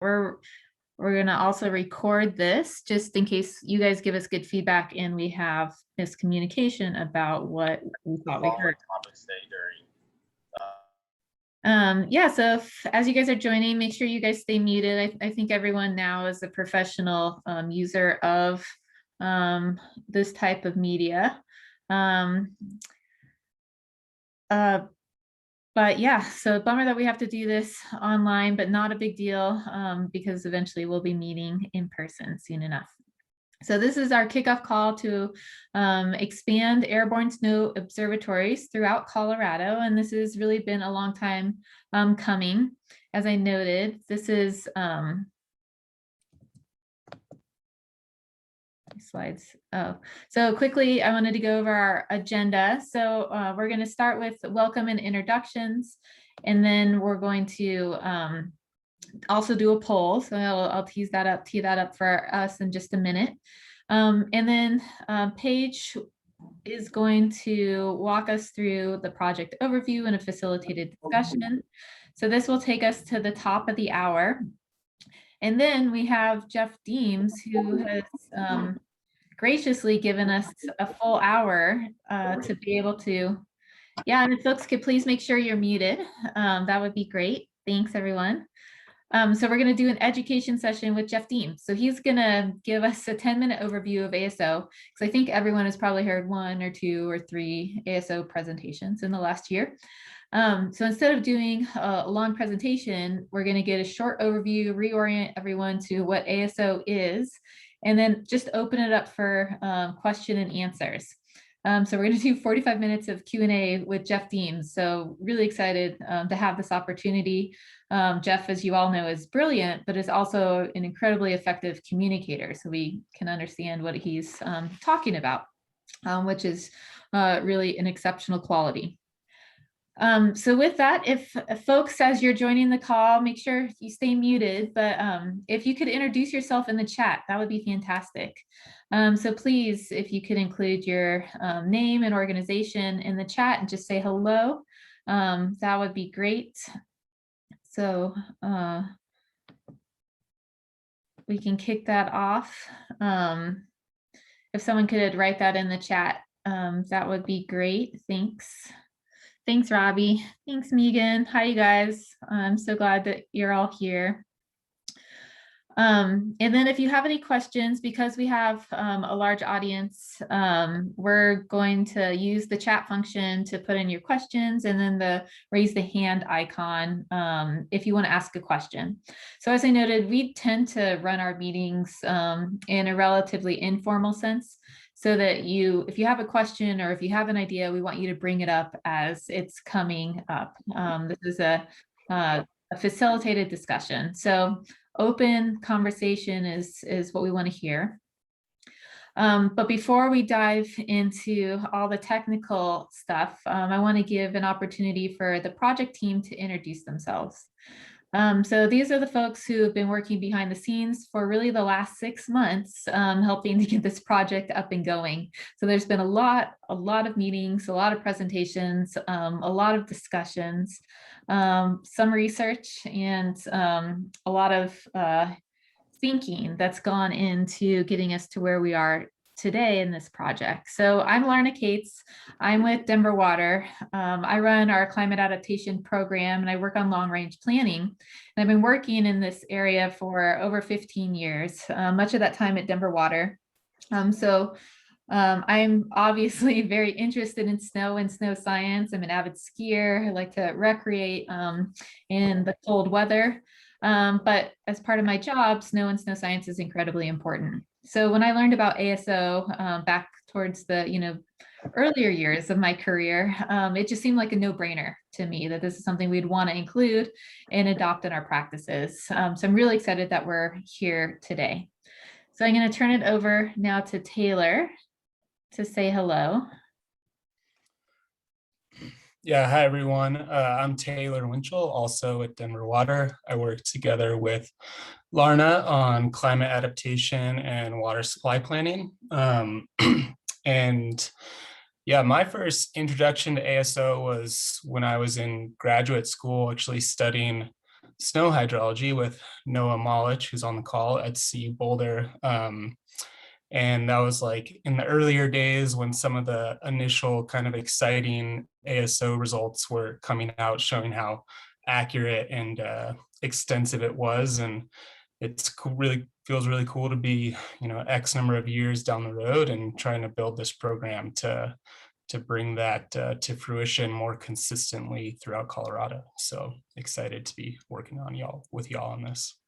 we're going to also record this just in case you guys give us good feedback and we have miscommunication about what we thought we heard. Yeah, so as you guys are joining, make sure you guys stay muted. I think everyone now is a professional user of this type of media. But yeah, so bummer that we have to do this online, but not a big deal because eventually we'll be meeting in person soon enough. So this is our kickoff call to expand airborne snow observatories throughout Colorado. And this has really been a long time coming. As I noted, this is slides. Oh, so quickly, I wanted to go over our agenda. So we're going to start with welcome and introductions, and then we're going to also do a poll. So I'll tee that up for us in just a minute. And then Paige is going to walk us through the project overview and a facilitated discussion. So this will take us to the top of the hour. And then we have Jeff Deems, who has graciously given us a full hour to be able to, yeah, and if folks could please make sure you're muted, that would be great. Thanks, everyone. So we're going to do an education session with Jeff Deems. So he's going to give us a 10-minute overview of ASO, because I think everyone has probably heard 1 or 2 or 3 ASO presentations in the last year. So instead of doing a long presentation, we're going to get a short overview, reorient everyone to what ASO is, and then just open it up for question and answers. So we're going to do 45 minutes of Q&A with Jeff Deems. So really excited to have this opportunity. Jeff, as you all know, is brilliant, but is also an incredibly effective communicator. So we can understand what he's talking about, which is really an exceptional quality. So with that, if folks, as you're joining the call, make sure you stay muted, but if you could introduce yourself in the chat, that would be fantastic. So please, if you could include your name and organization in the chat and just say hello, that would be great. So we can kick that off. If someone could write that in the chat, that would be great. Thanks. Thanks, Robbie. Thanks, Megan. Hi, you guys. I'm so glad that you're all here. And then if you have any questions, because we have a large audience, we're going to use the chat function to put in your questions, and then the raise the hand icon if you want to ask a question. So as I noted, we tend to run our meetings in a relatively informal sense, so that if you have a question or if you have an idea, we want you to bring it up as it's coming up. This is a facilitated discussion. So open conversation is what we want to hear. But before we dive into all the technical stuff, I want to give an opportunity for the project team to introduce themselves. So these are the folks who have been working behind the scenes for really the last 6 months, helping to get this project up and going. So there's been a lot of meetings, a lot of presentations, a lot of discussions, some research, and a lot of thinking that's gone into getting us to where we are today in this project. So I'm Larna Cates. I'm with Denver Water. I run our climate adaptation program, and I work on long range planning. And I've been working in this area for over 15 years, much of that time at Denver Water. I'm obviously very interested in snow and snow science. I'm an avid skier. I like to recreate in the cold weather. But as part of my job, snow and snow science is incredibly important. So when I learned about ASO back towards the earlier years of my career, it just seemed like a no-brainer to me that this is something we'd want to include and adopt in our practices. So I'm really excited that we're here today. So I'm going to turn it over now to Taylor to say hello. Yeah, hi everyone. I'm Taylor Winchell, also at Denver Water. I work together with Larna on climate adaptation and water supply planning. And yeah, my first introduction to ASO was when I was in graduate school, actually studying snow hydrology with Noah Malich, who's on the call at CU Boulder. And that was like in the earlier days when some of the initial kind of exciting ASO results were coming out, showing how accurate and extensive it was. And it's really feels really cool to be, X number of years down the road and trying to build this program to bring that to fruition more consistently throughout Colorado. So excited to be working with y'all on this.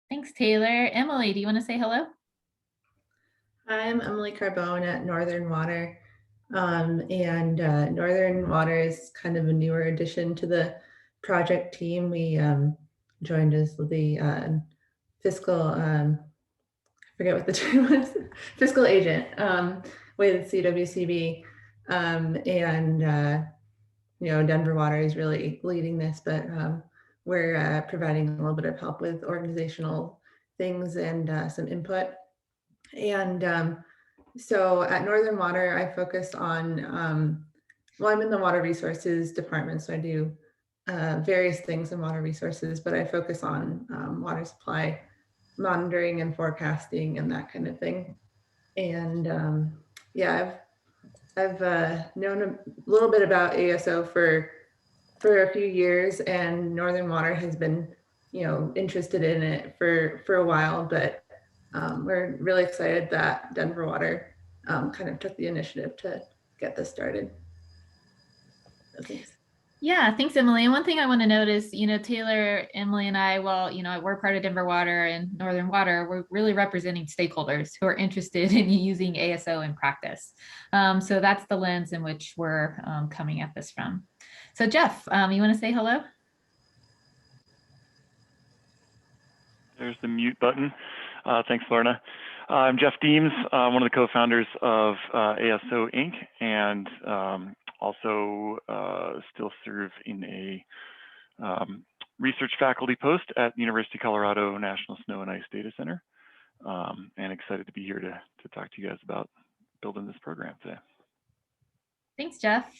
Thanks, Taylor. Emily, do you want to say hello? I'm Emily Carbone at Northern Water. Northern Water is kind of a newer addition to the project team. We joined as the fiscal, I forget what the term was, fiscal agent with CWCB. Denver Water is really leading this, but we're providing a little bit of help with organizational things and some input. And so at Northern Water, I focus on, I'm in the water resources department, so I do various things in water resources, but I focus on water supply monitoring and forecasting and that kind of thing. And I've known a little bit about ASO for a few years, and Northern Water has been, interested in it for a while, but we're really excited that Denver Water kind of took the initiative to get this started. So thanks. Yeah, thanks, Emily. And one thing I want to note is, Taylor, Emily, and I, we're part of Denver Water and Northern Water. We're really representing stakeholders who are interested in using ASO in practice. So that's the lens in which we're coming at this from. So Jeff, you want to say hello? There's the mute button. Thanks, Lorna. I'm Jeff Deems, one of the co-founders of ASO Inc. and also still serve in a research faculty post at the University of Colorado National Snow and Ice Data Center, and excited to be here to talk to you guys about building this program today. Thanks, Jeff.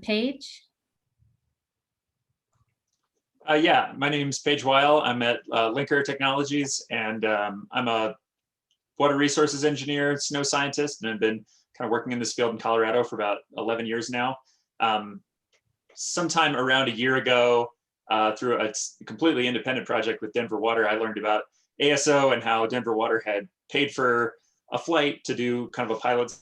Paige? Yeah, my name is Paige Weil. I'm at Linker Technologies, and I'm a water resources engineer, snow scientist, and I've been kind of working in this field in Colorado for about 11 years now. Sometime around a year ago, through a completely independent project with Denver Water, I learned about ASO and how Denver Water had paid for a flight to do kind of a pilot.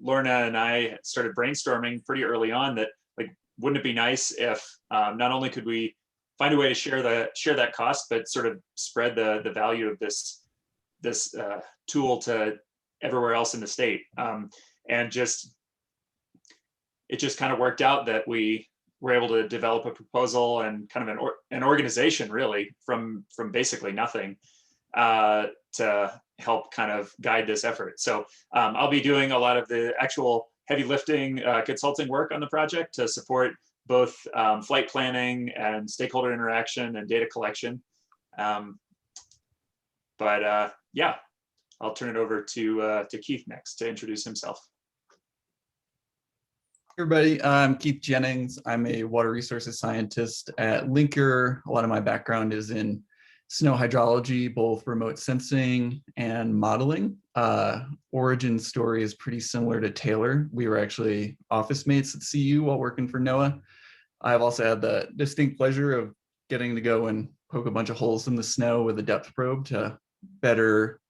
Lorna and I started brainstorming pretty early on that, like, wouldn't it be nice if not only could we find a way to share that cost, but sort of spread the value of this tool to everywhere else in the state. And it just kind of worked out that we were able to develop a proposal and kind of an organization really from basically nothing to help kind of guide this effort. So I'll be doing a lot of the actual heavy lifting consulting work on the project to support both flight planning and stakeholder interaction and data collection. Yeah, I'll turn it over to Keith next to introduce himself. Hey everybody, I'm Keith Jennings. I'm a water resources scientist at Linker. A lot of my background is in snow hydrology, both remote sensing and modeling. Origin story is pretty similar to Taylor. We were actually office mates at CU while working for NOAA. I've also had the distinct pleasure of getting to go and poke a bunch of holes in the snow with a depth probe to better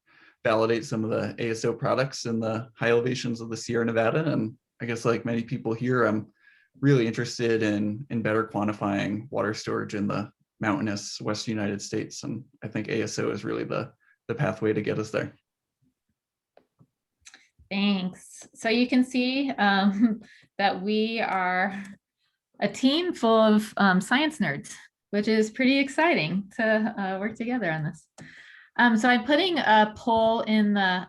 validate some of the ASO products in the high elevations of the Sierra Nevada. And I guess like many people here, I'm really interested in better quantifying water storage in the mountainous Western United States. And I think ASO is really the pathway to get us there. Thanks. So you can see that we are a team full of science nerds, which is pretty exciting to work together on this. So I'm putting a poll in the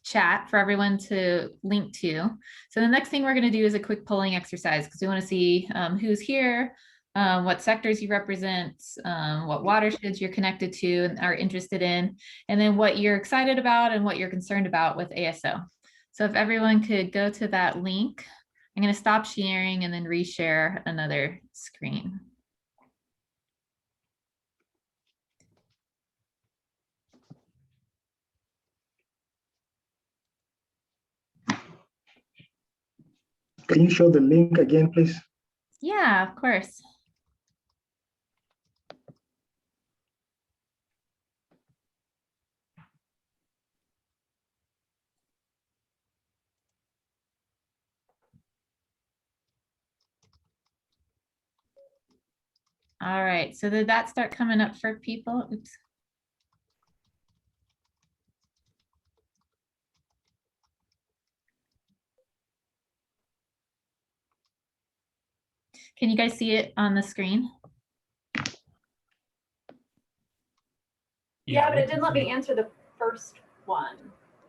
chat for everyone to link to. So the next thing we're going to do is a quick polling exercise because we want to see who's here, what sectors you represent, what watersheds you're connected to and are interested in, and then what you're excited about and what you're concerned about with ASO. So if everyone could go to that link I'm going to stop sharing and then reshare another screen. Can you show the link again, please? Yeah, of course. All right, so did that start coming up for people? Oops. Can you guys see it on the screen? Yeah, but we it didn't can let see me answer the first one.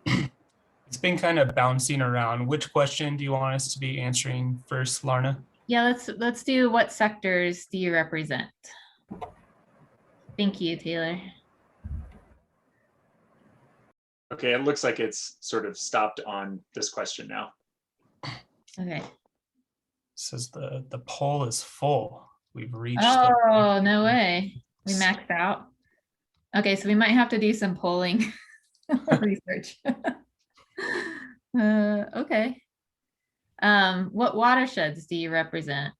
It's been kind of bouncing around. Which question do you want us to be answering first, Larna? Yeah, let's do what sectors do you represent? Thank you, Taylor. Okay, it looks like it's sort of stopped on this question now. Okay. It says the poll is full. We've reached. Oh, no way. We maxed out. Okay, so we might have to do some polling research. Okay. What watersheds do you represent?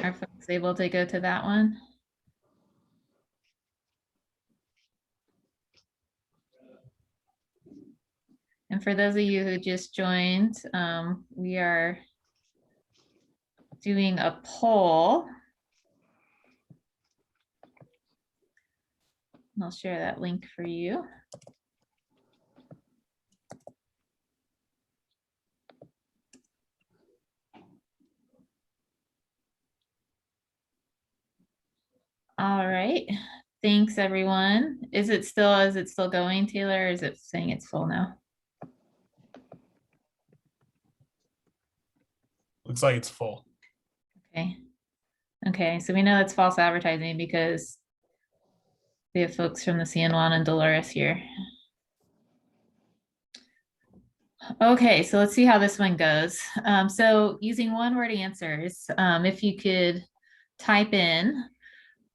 Are folks able to go to that one? And for those of you who just joined, we are doing a poll. I'll share that link for you. All right. Thanks, everyone. Is it still going, Taylor, or is it saying it's full now? Looks like it's full. Okay. Okay, so we know it's false advertising because we have folks from the San Juan and Dolores here. Okay, so let's see how this one goes. So using one-word answers, if you could type in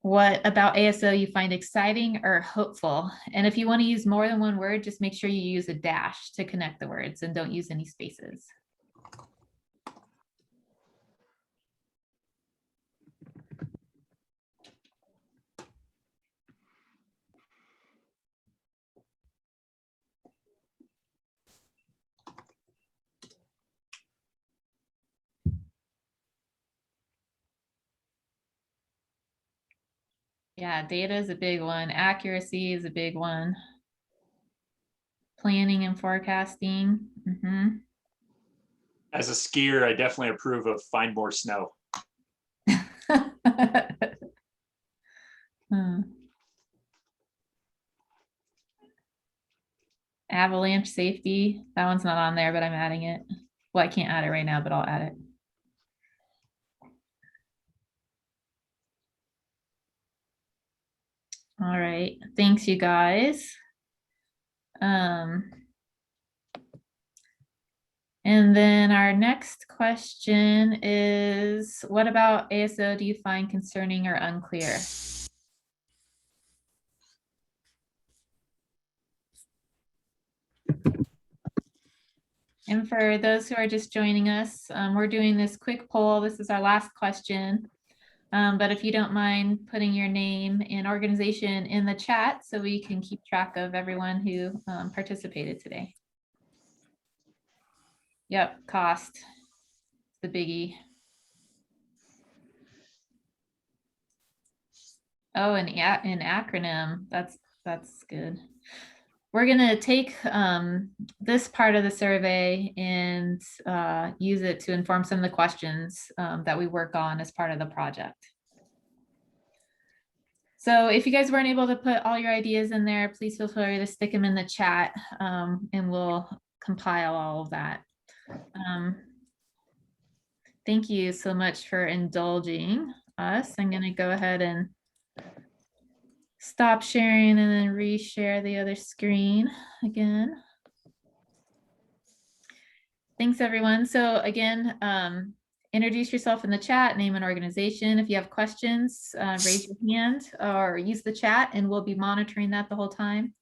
what about ASO you find exciting or hopeful. And if you want to use more than one word, just make sure you use a dash to connect the words and don't use any spaces. Yeah, data is a big one. Accuracy is a big one. Planning and forecasting. As a skier, I definitely approve of find more snow. Avalanche safety. That one's not on there, but I'm adding it. Well, I can't add it right now, but I'll add it. All right, thanks you guys. And then our next question is, what about ASO do you find concerning or unclear? And for those who are just joining us, we're doing this quick poll. This is our last question. But if you don't mind putting your name and organization in the chat so we can keep track of everyone who participated today. Yep, cost, the biggie. Oh, and an acronym, that's good. We're gonna take this part of the survey and use it to inform some of the questions that we work on as part of the project. So if you guys weren't able to put all your ideas in there, please feel free to stick them in the chat and we'll compile all of that. Thank you so much for indulging us. I'm gonna go ahead and stop sharing and then reshare the other screen again. Thanks everyone. So again, introduce yourself in the chat, name and organization. If you have questions, raise your hand or use the chat, and we'll be monitoring that the whole time.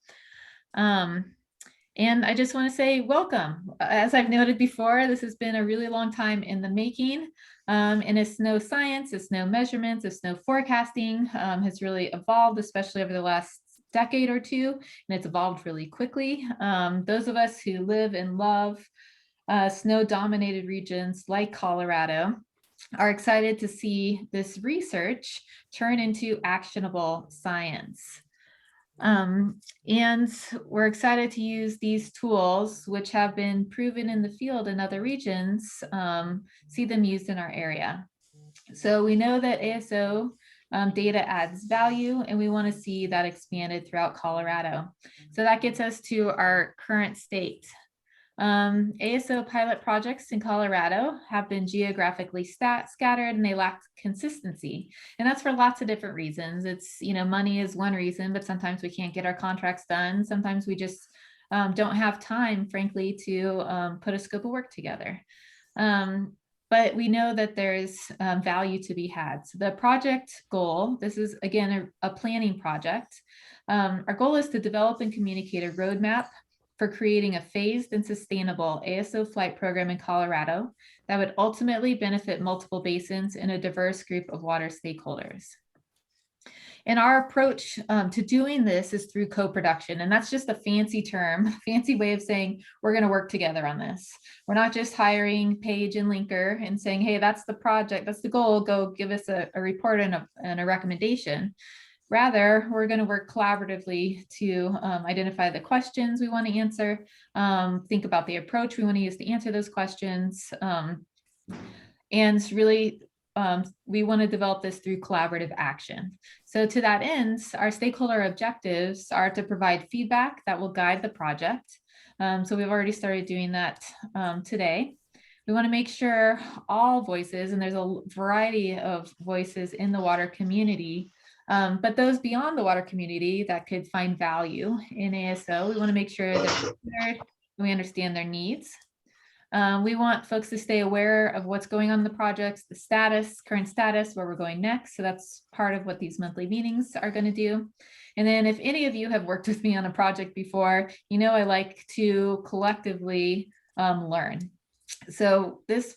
And I just want to say welcome. As I've noted before, this has been a really long time in the making. And it's no science, it's no measurements, it's no forecasting, has really evolved, especially over the last decade or two, and it's evolved really quickly. Those of us who live and love snow-dominated regions like Colorado are excited to see this research turn into actionable science. And we're excited to use these tools, which have been proven in the field in other regions, see them used in our area. So we know that ASO data adds value, and we want to see that expanded throughout Colorado. So that gets us to our current state. ASO pilot projects in Colorado have been geographically scattered, and they lack consistency. And that's for lots of different reasons. It's, money is one reason, but sometimes we can't get our contracts done. Sometimes we just don't have time, frankly, to put a scope of work together. But we know that there's value to be had. So the project goal, this is again a planning project. Our goal is to develop and communicate a roadmap for creating a phased and sustainable ASO flight program in Colorado that would ultimately benefit multiple basins and a diverse group of water stakeholders. And our approach to doing this is through co-production. And that's just a fancy term, fancy way of saying we're going to work together on this. We're not just hiring Paige and Linker and saying, hey, that's the project, that's the goal, go give us a report and a recommendation. Rather, we're going to work collaboratively to identify the questions we want to answer, think about the approach we want to use to answer those questions, and really we want to develop this through collaborative action. So to that end, our stakeholder objectives are to provide feedback that will guide the project. So we've already started doing that today. We want to make sure all voices, and there's a variety of voices in the water community, but those beyond the water community that could find value in ASO, we want to make sure that we understand their needs. We want folks to stay aware of what's going on in the projects, the status, current status, where we're going next. So that's part of what these monthly meetings are going to do. And then if any of you have worked with me on a project before, I like to collectively learn. So this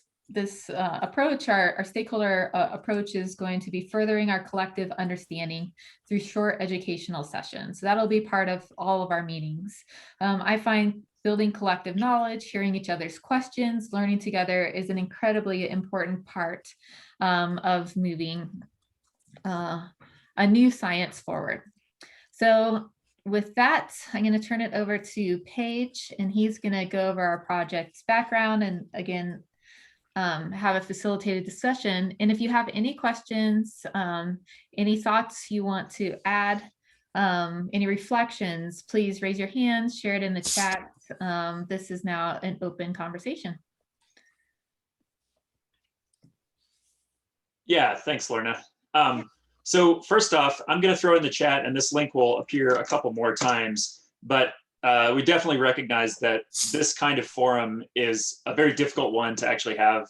approach, our stakeholder approach, is going to be furthering our collective understanding through short educational sessions. So that'll be part of all of our meetings. I find building collective knowledge, hearing each other's questions, learning together is an incredibly important part of moving a new science forward. So with that, I'm going to turn it over to Paige, and he's going to go over our project's background and again, have a facilitated discussion. And if you have any questions, any thoughts you want to add, any reflections, please raise your hands, share it in the chat. This is now an open conversation. Yeah, thanks, Lorna. So first off, I'm going to throw in the chat, and this link will appear a couple more times, but we definitely recognize that this kind of forum is a very difficult one to actually have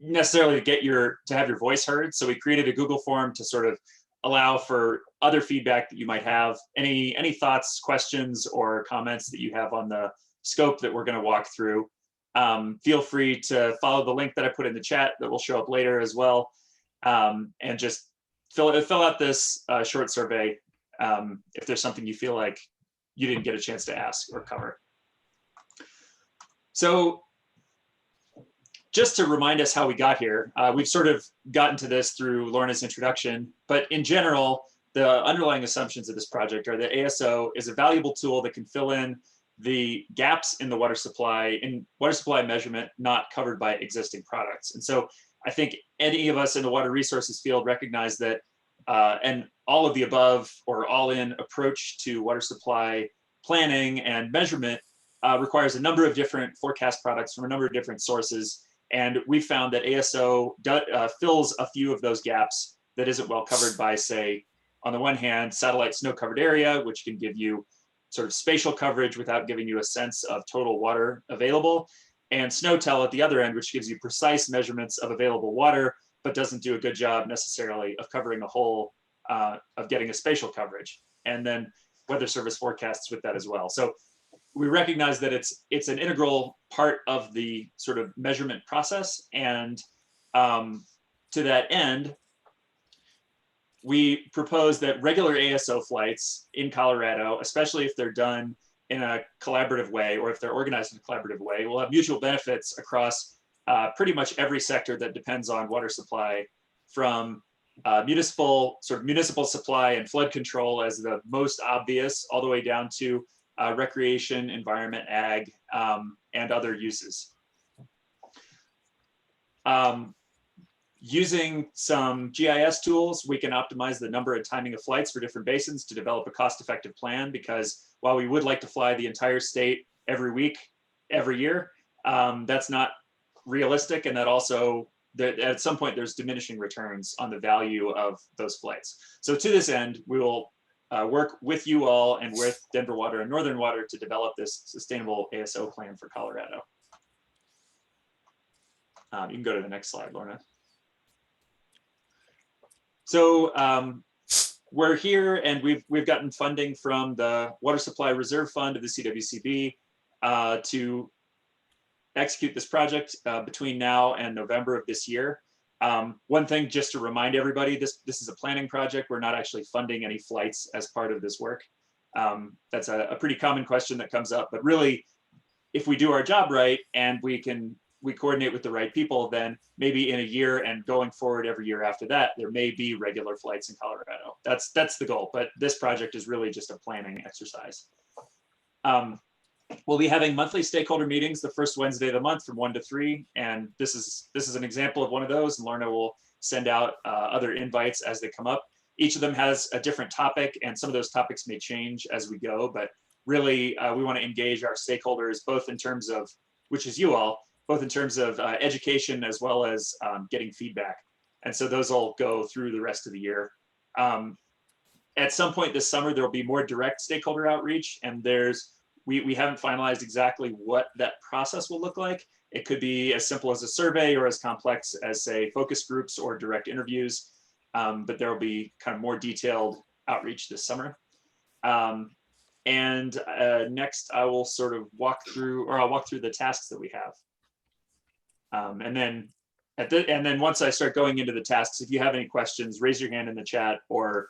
necessarily to have your voice heard. So we created a Google form to sort of allow for other feedback that you might have. Any thoughts, questions, or comments that you have on the scope that we're going to walk through. Feel free to follow the link that I put in the chat that will show up later as well, and just fill out this short survey if there's something you feel like you didn't get a chance to ask or cover. So just to remind us how we got here, we've sort of gotten to this through Lorna's introduction, but in general, the underlying assumptions of this project are that ASO is a valuable tool that can fill in the gaps in the water supply measurement not covered by existing products. And so I think any of us in the water resources field recognize that and all of the above or all in approach to water supply planning and measurement requires a number of different forecast products from a number of different sources. And we found that ASO fills a few of those gaps that isn't well covered by, say, on the one hand, satellite snow covered area, which can give you sort of spatial coverage without giving you a sense of total water available. and SnowTel at the other end, which gives you precise measurements of available water, but doesn't do a good job necessarily of covering a whole, of getting a spatial coverage. And then weather service forecasts with that as well. So we recognize that it's an integral part of the sort of measurement process. And to that end, we propose that regular ASO flights in Colorado, especially if they're done in a collaborative way, or if they're organized in a collaborative way, will have mutual benefits across pretty much every sector that depends on water supply, from municipal supply and flood control as the most obvious, all the way down to recreation, environment, ag, and other uses. Using some GIS tools, we can optimize the number and timing of flights for different basins to develop a cost-effective plan, because while we would like to fly the entire state every week, every year, that's not realistic, and that also, at some point, there's diminishing returns on the value of those flights. So to this end, we will work with you all and with Denver Water and Northern Water to develop this sustainable ASO plan for Colorado. You can go to the next slide, Lorna. So we're here, and we've gotten funding from the Water Supply Reserve Fund of the CWCB to execute this project between now and November of this year. One thing, just to remind everybody, this is a planning project. We're not actually funding any flights as part of this work. That's a pretty common question that comes up, but really, if we do our job right and we coordinate with the right people, then maybe in a year and going forward every year after that, there may be regular flights in Colorado. That's the goal, but this project is really just a planning exercise. We'll be having monthly stakeholder meetings the first Wednesday of the month from 1 to 3, and this is an example of one of those, and Lorna will send out other invites as they come up. Each of them has a different topic, and some of those topics may change as we go, but really we want to engage our stakeholders, both in terms of, which is you all, both in terms of education as well as getting feedback. And so those all go through the rest of the year. At some point this summer, there will be more direct stakeholder outreach, and we haven't finalized exactly what that process will look like. It could be as simple as a survey or as complex as, say, focus groups or direct interviews, but there will be kind of more detailed outreach this summer. Next, I will sort of walk through the tasks that we have. And then once I start going into the tasks, if you have any questions, raise your hand in the chat, or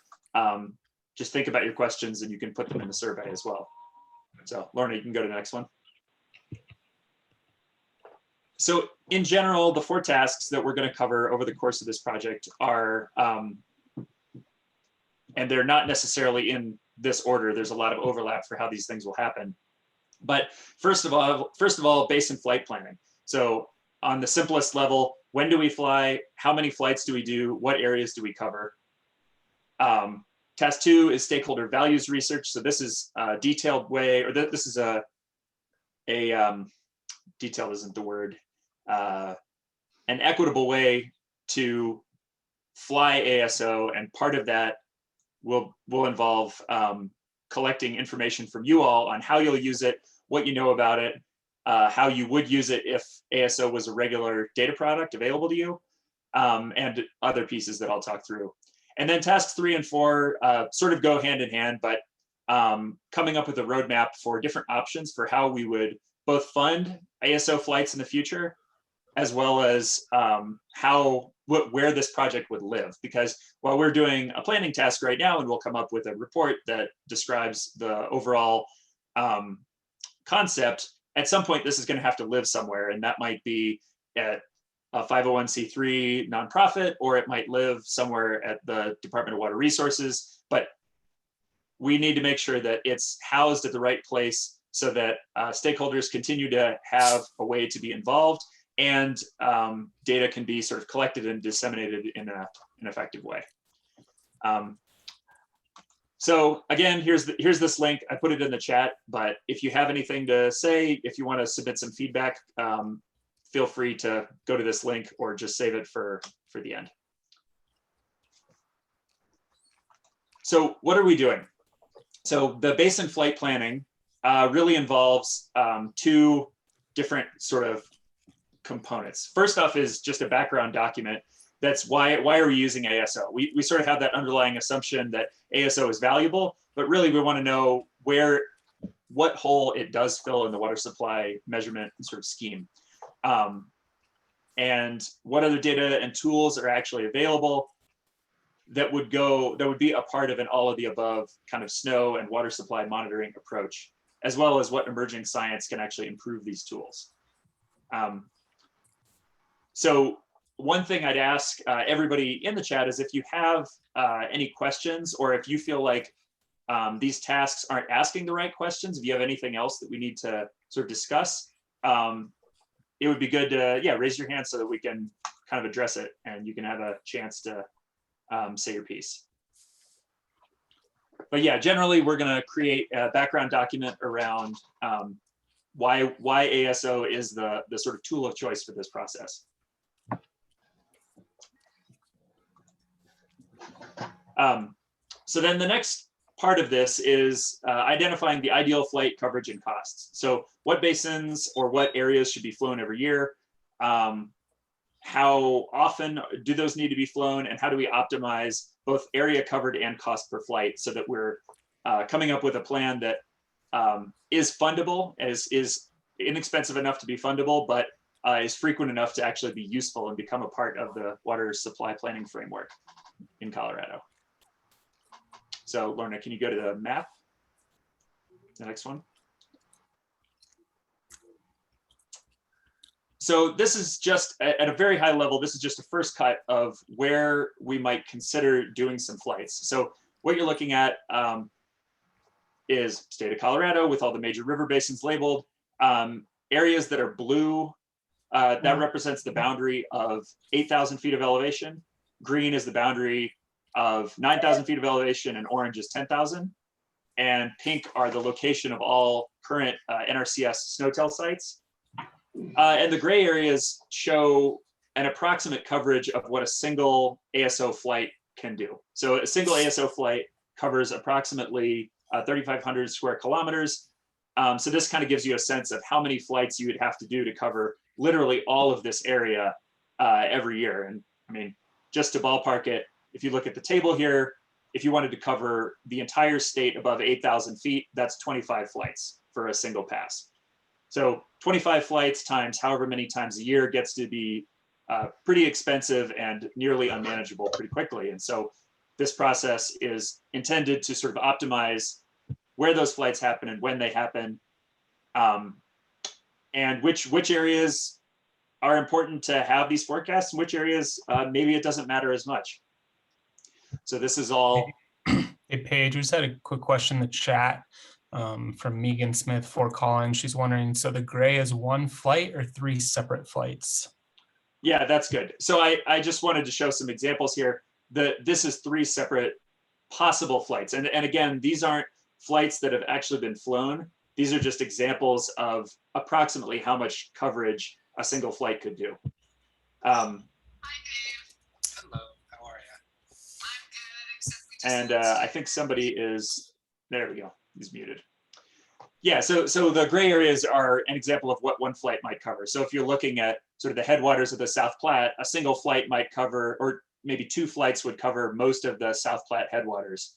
just think about your questions and you can put them in the survey as well. So Lorna, you can go to the next one. So in general, the 4 tasks that we're going to cover over the course of this project are, and they're not necessarily in this order. There's a lot of overlap for how these things will happen. But first of all, basin flight planning. So on the simplest level, when do we fly? How many flights do we do? What areas do we cover? Task 2 is stakeholder values research. So this is a detailed way, or this is detailed isn't the word, an equitable way to fly ASO, and part of that will involve collecting information from you all on how you'll use it, what you know about it, how you would use it if ASO was a regular data product available to you, and other pieces that I'll talk through. And then tasks 3 and 4 sort of go hand in hand, but coming up with a roadmap for different options for how we would both fund ASO flights in the future, as well as where this project would live. Because while we're doing a planning task right now, and we'll come up with a report that describes the overall concept, at some point this is going to have to live somewhere, and that might be at a 501c3 nonprofit, or it might live somewhere at the Department of Water Resources. But we need to make sure that it's housed at the right place so that stakeholders continue to have a way to be involved, and data can be sort of collected and disseminated in an effective way. So again, here's this link. I put it in the chat, but if you have anything to say, if you want to submit some feedback, feel free to go to this link or just save it for the end. So what are we doing? So the basin flight planning really involves 2 different sort of components. First off is just a background document. That's why are we using ASO? We sort of have that underlying assumption that ASO is valuable, but really we want to know what hole it does fill in the water supply measurement sort of scheme. And what other data and tools are actually available that would be a part of an all of the above kind of snow and water supply monitoring approach, as well as what emerging science can actually improve these tools. So one thing I'd ask everybody in the chat is if you have any questions, or if you feel like these tasks aren't asking the right questions, if you have anything else that we need to sort of discuss, it would be good to raise your hand so that we can kind of address it and you can have a chance to say your piece. But yeah, generally we're going to create a background document around why ASO is the sort of tool of choice for this process. So then the next part of this is identifying the ideal flight coverage and costs. So what basins or what areas should be flown every year? How often do those need to be flown, and how do we optimize both area covered and cost per flight so that we're coming up with a plan that is fundable, is inexpensive enough to be fundable, but is frequent enough to actually be useful and become a part of the water supply planning framework in Colorado. So Lorna, can you go to the map? The next one. So this is just at a very high level, this is just a first cut of where we might consider doing some flights. So what you're looking at is state of Colorado with all the major river basins labeled. Areas that are blue, that represents the boundary of 8,000 feet of elevation. Green is the boundary of 9,000 feet of elevation, and orange is 10,000. And pink are the location of all current NRCS snowtail sites. And the gray areas show an approximate coverage of what a single ASO flight can do. So a single ASO flight covers approximately 3,500 square kilometers. So this kind of gives you a sense of how many flights you would have to do to cover literally all of this area every year. And I mean, just to ballpark it, if you look at the table here, if you wanted to cover the entire state above 8,000 feet, that's 25 flights for a single pass. So 25 flights times however many times a year gets to be pretty expensive and nearly unmanageable pretty quickly. And so this process is intended to sort of optimize where those flights happen and when they happen, and which areas are important to have these forecasts and which areas maybe it doesn't matter as much. So this is all. Hey, Paige, we just had a quick question in the chat from Megan Smith for Colin. She's wondering, so the gray is one flight or 3 separate flights? Yeah, that's good. So I just wanted to show some examples here. This is 3 separate possible flights. And again, these aren't flights that have actually been flown. These are just examples of approximately how much coverage a single flight could do. Hi, Dave. Hello, how are you? I'm good, except we just And I think somebody is, there we go, he's muted. Yeah, so the gray areas are an example of what one flight might cover. So if you're looking at sort of the headwaters of the South Platte, a single flight might cover, or maybe 2 flights would cover most of the South Platte headwaters.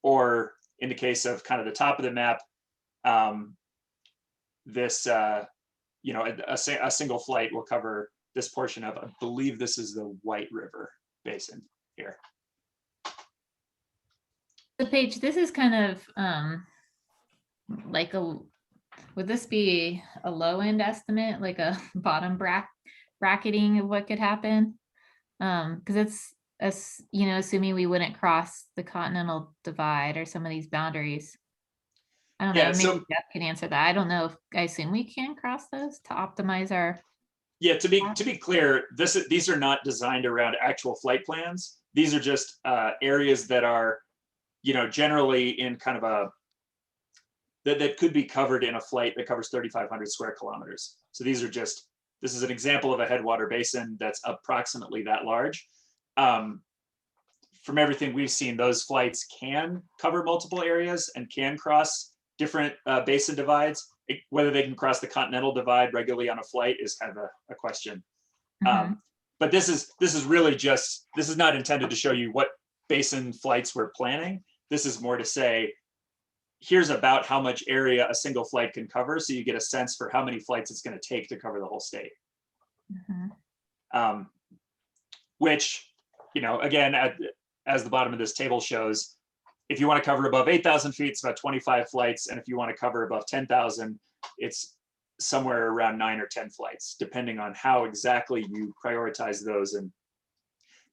Or in the case of kind of the top of the map, this, you know, a single flight will cover this portion of, I believe this is the White River Basin here. So Paige, this is kind of like would this be a low end estimate, like a bottom bracketing of what could happen? Because it's, you know, assuming we wouldn't cross the Continental Divide or some of these boundaries. I don't know, maybe Jeff can answer that. I don't know if, I assume we can cross those to optimize our. Yeah, to be clear, these are not designed around actual flight plans. These are just areas that are, you know, generally in kind of a, that could be covered in a flight that covers 3,500 square kilometers. So these are just, this is an example of a headwater basin that's approximately that large. From everything we've seen, those flights can cover multiple areas and can cross different basin divides. whether they can cross the continental divide regularly on a flight is kind of a question. Mhm. But this is really just, this is not intended to show you what basin flights we're planning. This is more to say, here's about how much area a single flight can cover, so you get a sense for how many flights it's going to take to cover the whole state. Mhm. Which, you know, again, as the bottom of this table shows, if you want to cover above 8,000 feet, it's about 25 flights. And if you want to cover above 10,000, it's somewhere around 9 or 10 flights, depending on how exactly you prioritize those and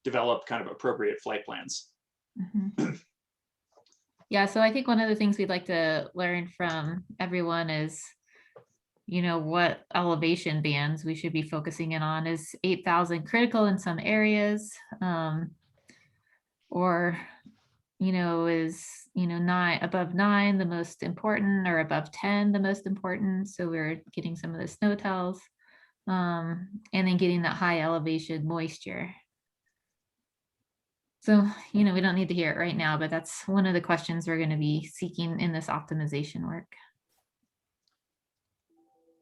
develop kind of appropriate flight plans. Mhm. Yeah, so I think one of the things we'd like to learn from everyone is, you know, what elevation bands we should be focusing in on. Is 8,000 critical in some areas? Or, you know, is, you know, above 9 the most important, or above 10 the most important? So we're getting some of the snow tells, and then getting that high elevation moisture. So, you know, we don't need to hear it right now, but that's one of the questions we're going to be seeking in this optimization work.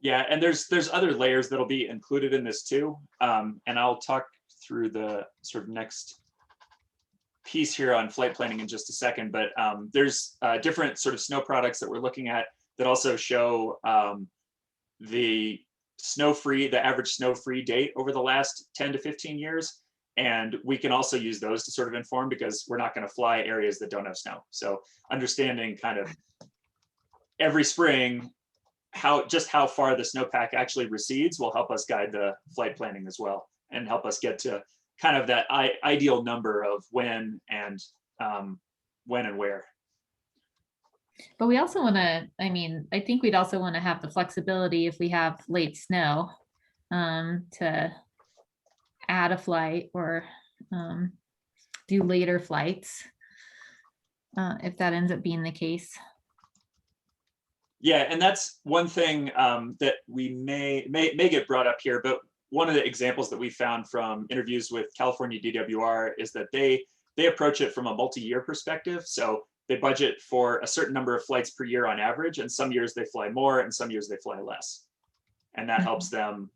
Yeah, and there's other layers that'll be included in this too. And I'll talk through the sort of next piece here on flight planning in just a second, but there's different sort of snow products that we're looking at that also show the average snow-free date over the last 10 to 15 years. And we can also use those to sort of inform, because we're not going to fly areas that don't have snow. So understanding kind of every spring, how far the snowpack actually recedes will help us guide the flight planning as well, and help us get to kind of that ideal number of when and where. But we also want to, I mean, I think we'd also want to have the flexibility if we have late snow, to add a flight or do later flights, if that ends up being the case. Yeah, and that's one thing that we may get brought up here, but one of the examples that we found from interviews with California DWR is that they approach it from a multi-year perspective. So they budget for a certain number of flights per year on average, and some years they fly more and some years they fly less. And that helps them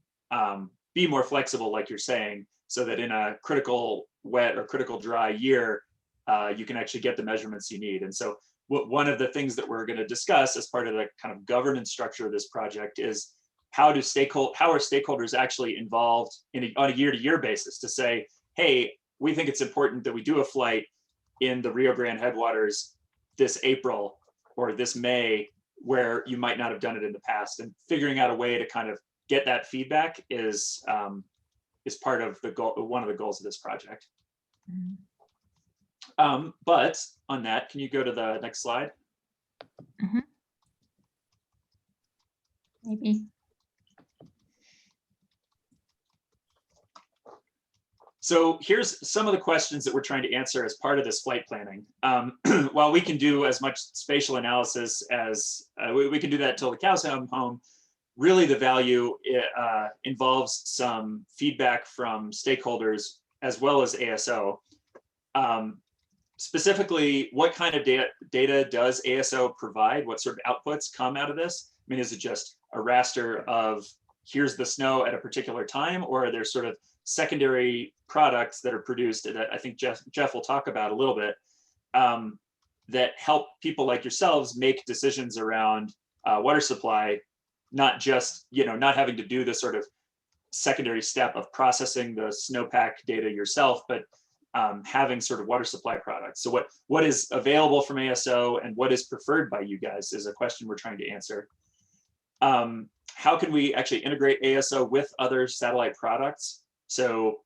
be more flexible, like you're saying, so that in a critical wet or critical dry year, you can actually get the measurements you need. And so one of the things that we're going to discuss as part of the kind of governance structure of this project is how are stakeholders actually involved on a year-to-year basis to say, hey, we think it's important that we do a flight in the Rio Grande headwaters this April or this May, where you might not have done it in the past. And figuring out a way to kind of get that feedback is part of the goal, one of the goals of this project. But on that, can you go to the next slide? Maybe. So here's some of the questions that we're trying to answer as part of this flight planning. While we can do as much spatial analysis as we can do that till the cows come home, really the value involves some feedback from stakeholders as well as ASO. Specifically, what kind of data does ASO provide? What sort of outputs come out of this? I mean, is it just a raster of here's the snow at a particular time, or are there sort of secondary products that are produced that I think Jeff will talk about a little bit, that help people like yourselves make decisions around water supply, not just, not having to do the sort of secondary step of processing the snowpack data yourself, but having sort of water supply products. So what is available from ASO and what is preferred by you guys is a question we're trying to answer. How can we actually integrate ASO with other satellite products? So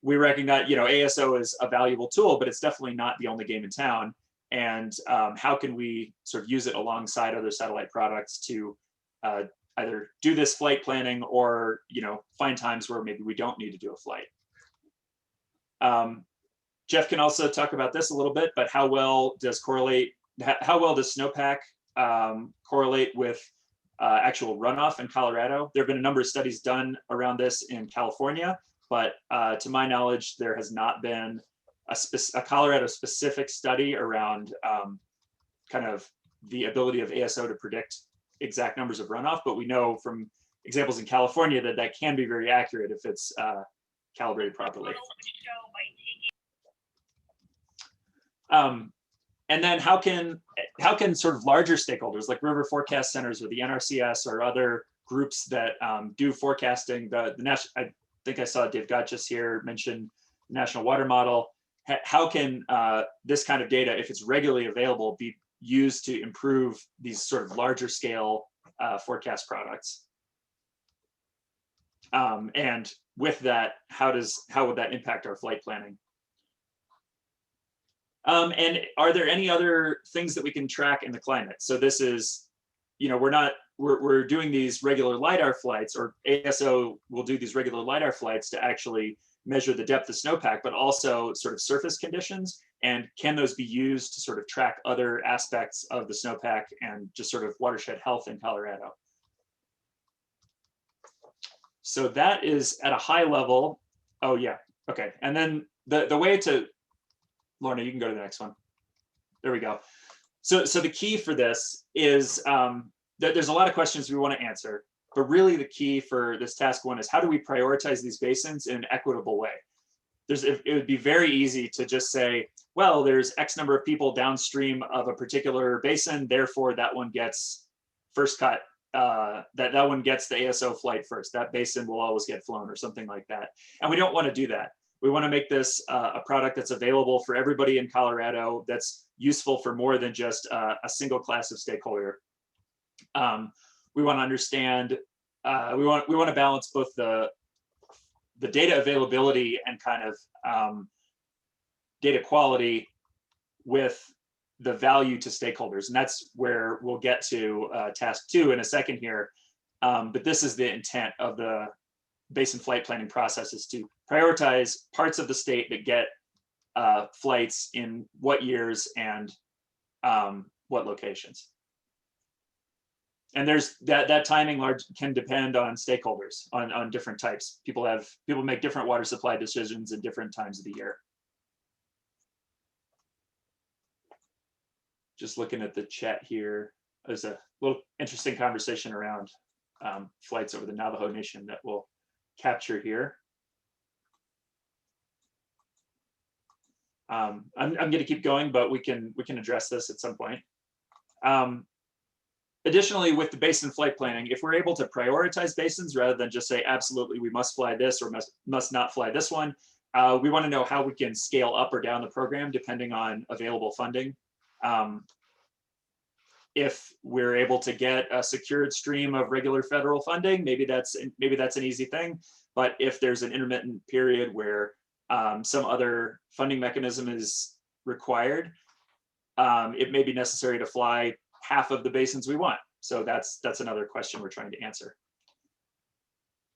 we recognize, ASO is a valuable tool, but it's definitely not the only game in town. And how can we sort of use it alongside other satellite products to either do this flight planning or, find times where maybe we don't need to do a flight. Jeff can also talk about this a little bit, but how well does snowpack correlate with actual runoff in Colorado? There have been a number of studies done around this in California, but to my knowledge, there has not been a Colorado specific study around kind of the ability of ASO to predict exact numbers of runoff, but we know from examples in California that that can be very accurate if it's calibrated properly. And then how can sort of larger stakeholders like river forecast centers or the NRCS or other groups that do forecasting, the national, I think I saw Dave Gotchis here mention National Water Model. How can this kind of data, if it's regularly available, be used to improve these sort of larger scale forecast products? And with that, how would that impact our flight planning? And are there any other things that we can track in the climate? So this is, you know, we're doing these regular LiDAR flights, or ASO will do these regular LiDAR flights to actually measure the depth of snowpack, but also sort of surface conditions. And can those be used to sort of track other aspects of the snowpack and just sort of watershed health in Colorado? So that is at a high level. Oh yeah, okay. And then the way to, Lorna, you can go to the next one. There we go. So the key for this is there's a lot of questions we want to answer, but really the key for this task one is how do we prioritize these basins in an equitable way? It would be very easy to just say, well, there's X number of people downstream of a particular basin, therefore that one gets first cut, that one gets the ASO flight first, that basin will always get flown or something like that. And we don't want to do that. We want to make this a product that's available for everybody in Colorado, that's useful for more than just a single class of stakeholder. We want to understand, we want to balance both the data availability and kind of data quality with the value to stakeholders. And that's where we'll get to task 2 in a second here. But this is the intent of the basin flight planning process, is to prioritize parts of the state that get flights in what years and what locations. And there's that timing can depend on stakeholders, on different types. People make different water supply decisions at different times of the year. Just looking at the chat here, there's a little interesting conversation around flights over the Navajo Nation that we'll capture here. I'm going to keep going, but we can address this at some point. Additionally, with the basin flight planning, if we're able to prioritize basins rather than just say, absolutely, we must fly this or must not fly this one, we want to know how we can scale up or down the program depending on available funding. If we're able to get a secured stream of regular federal funding, maybe that's an easy thing. But if there's an intermittent period where some other funding mechanism is required, it may be necessary to fly half of the basins we want. So that's another question we're trying to answer.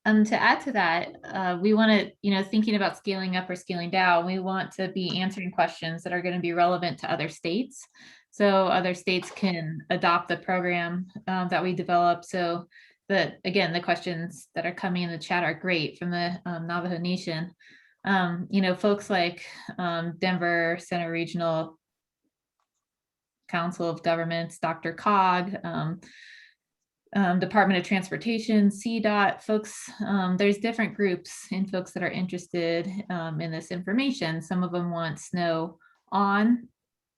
To add to that, we want to, thinking about scaling up or scaling down, we want to be answering questions that are going to be relevant to other states. So other states can adopt the program that we develop. So that, again, the questions that are coming in the chat are great from the Navajo Nation. Folks like Denver Center Regional Council of Governments, Dr. Cog, Department of Transportation, CDOT, folks, there's different groups and folks that are interested in this information. Some of them want snow on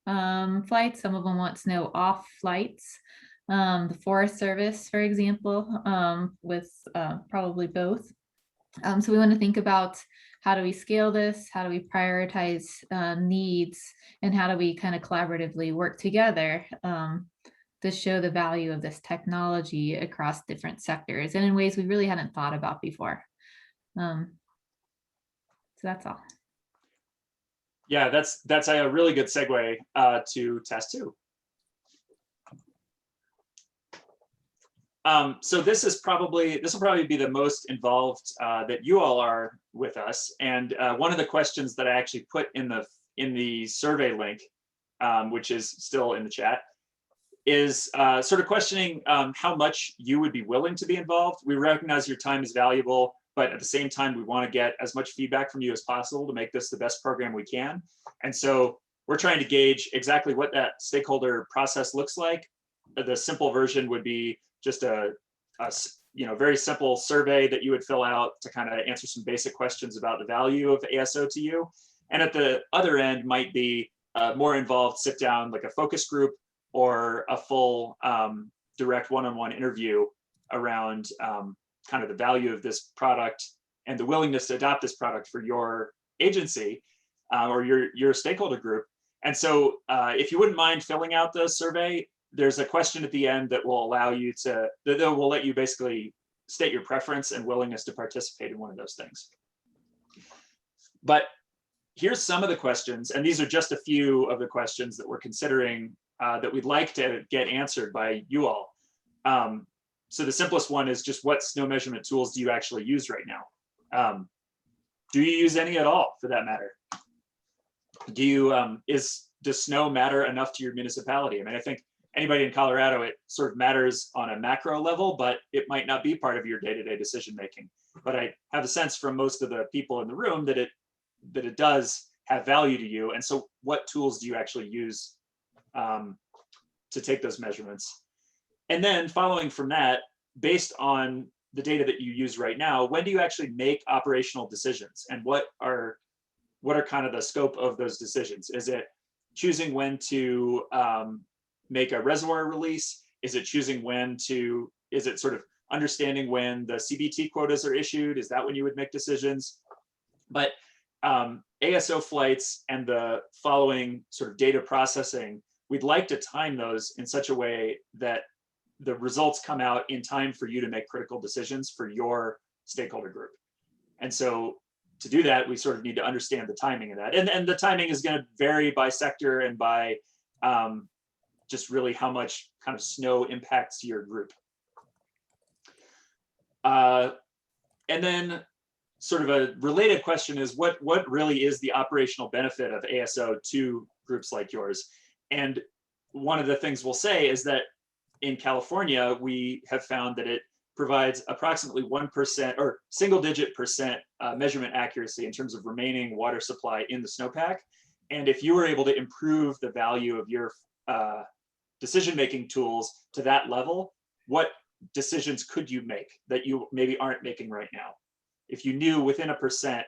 flights, some of them want snow off flights. The Forest Service, for example, with probably both. So we want to think about how do we scale this, how do we prioritize needs, and how do we kind of collaboratively work together to show the value of this technology across different sectors and in ways we really hadn't thought about before. So that's all. Yeah, that's a really good segue to task 2. So this will probably be the most involved that you all are with us. And one of the questions that I actually put in the survey link, which is still in the chat, is sort of questioning how much you would be willing to be involved. We recognize your time is valuable, but at the same time, we want to get as much feedback from you as possible to make this the best program we can. And so we're trying to gauge exactly what that stakeholder process looks like. The simple version would be just a very simple survey that you would fill out to kind of answer some basic questions about the value of ASO to you. And at the other end might be a more involved sit down, like a focus group or a full direct one-on-one interview around kind of the value of this product and the willingness to adopt this product for your agency or your stakeholder group. And so if you wouldn't mind filling out the survey, there's a question at the end that will allow you to, that will let you basically state your preference and willingness to participate in one of those things. But here's some of the questions, and these are just a few of the questions that we're considering that we'd like to get answered by you all. So the simplest one is just, what snow measurement tools do you actually use right now? Do you use any at all, for that matter? Do you, does snow matter enough to your municipality? I mean, I think anybody in Colorado, it sort of matters on a macro level, but it might not be part of your day-to-day decision-making. But I have a sense from most of the people in the room that it does have value to you. And so what tools do you actually use to take those measurements? And then following from that, based on the data that you use right now, when do you actually make operational decisions? And what are kind of the scope of those decisions? Is it choosing when to make a reservoir release? Is it choosing is it sort of understanding when the CBT quotas are issued? Is that when you would make decisions? But ASO flights and the following sort of data processing, we'd like to time those in such a way that the results come out in time for you to make critical decisions for your stakeholder group. And so to do that, we sort of need to understand the timing of that. And the timing is going to vary by sector and by just really how much kind of snow impacts your group. And then sort of a related question is, what really is the operational benefit of ASO to groups like yours? And one of the things we'll say is that in California, we have found that it provides approximately 1% or single-digit percent measurement accuracy in terms of remaining water supply in the snowpack. And if you were able to improve the value of your decision-making tools to that level, what decisions could you make that you maybe aren't making right now? If you knew within 1%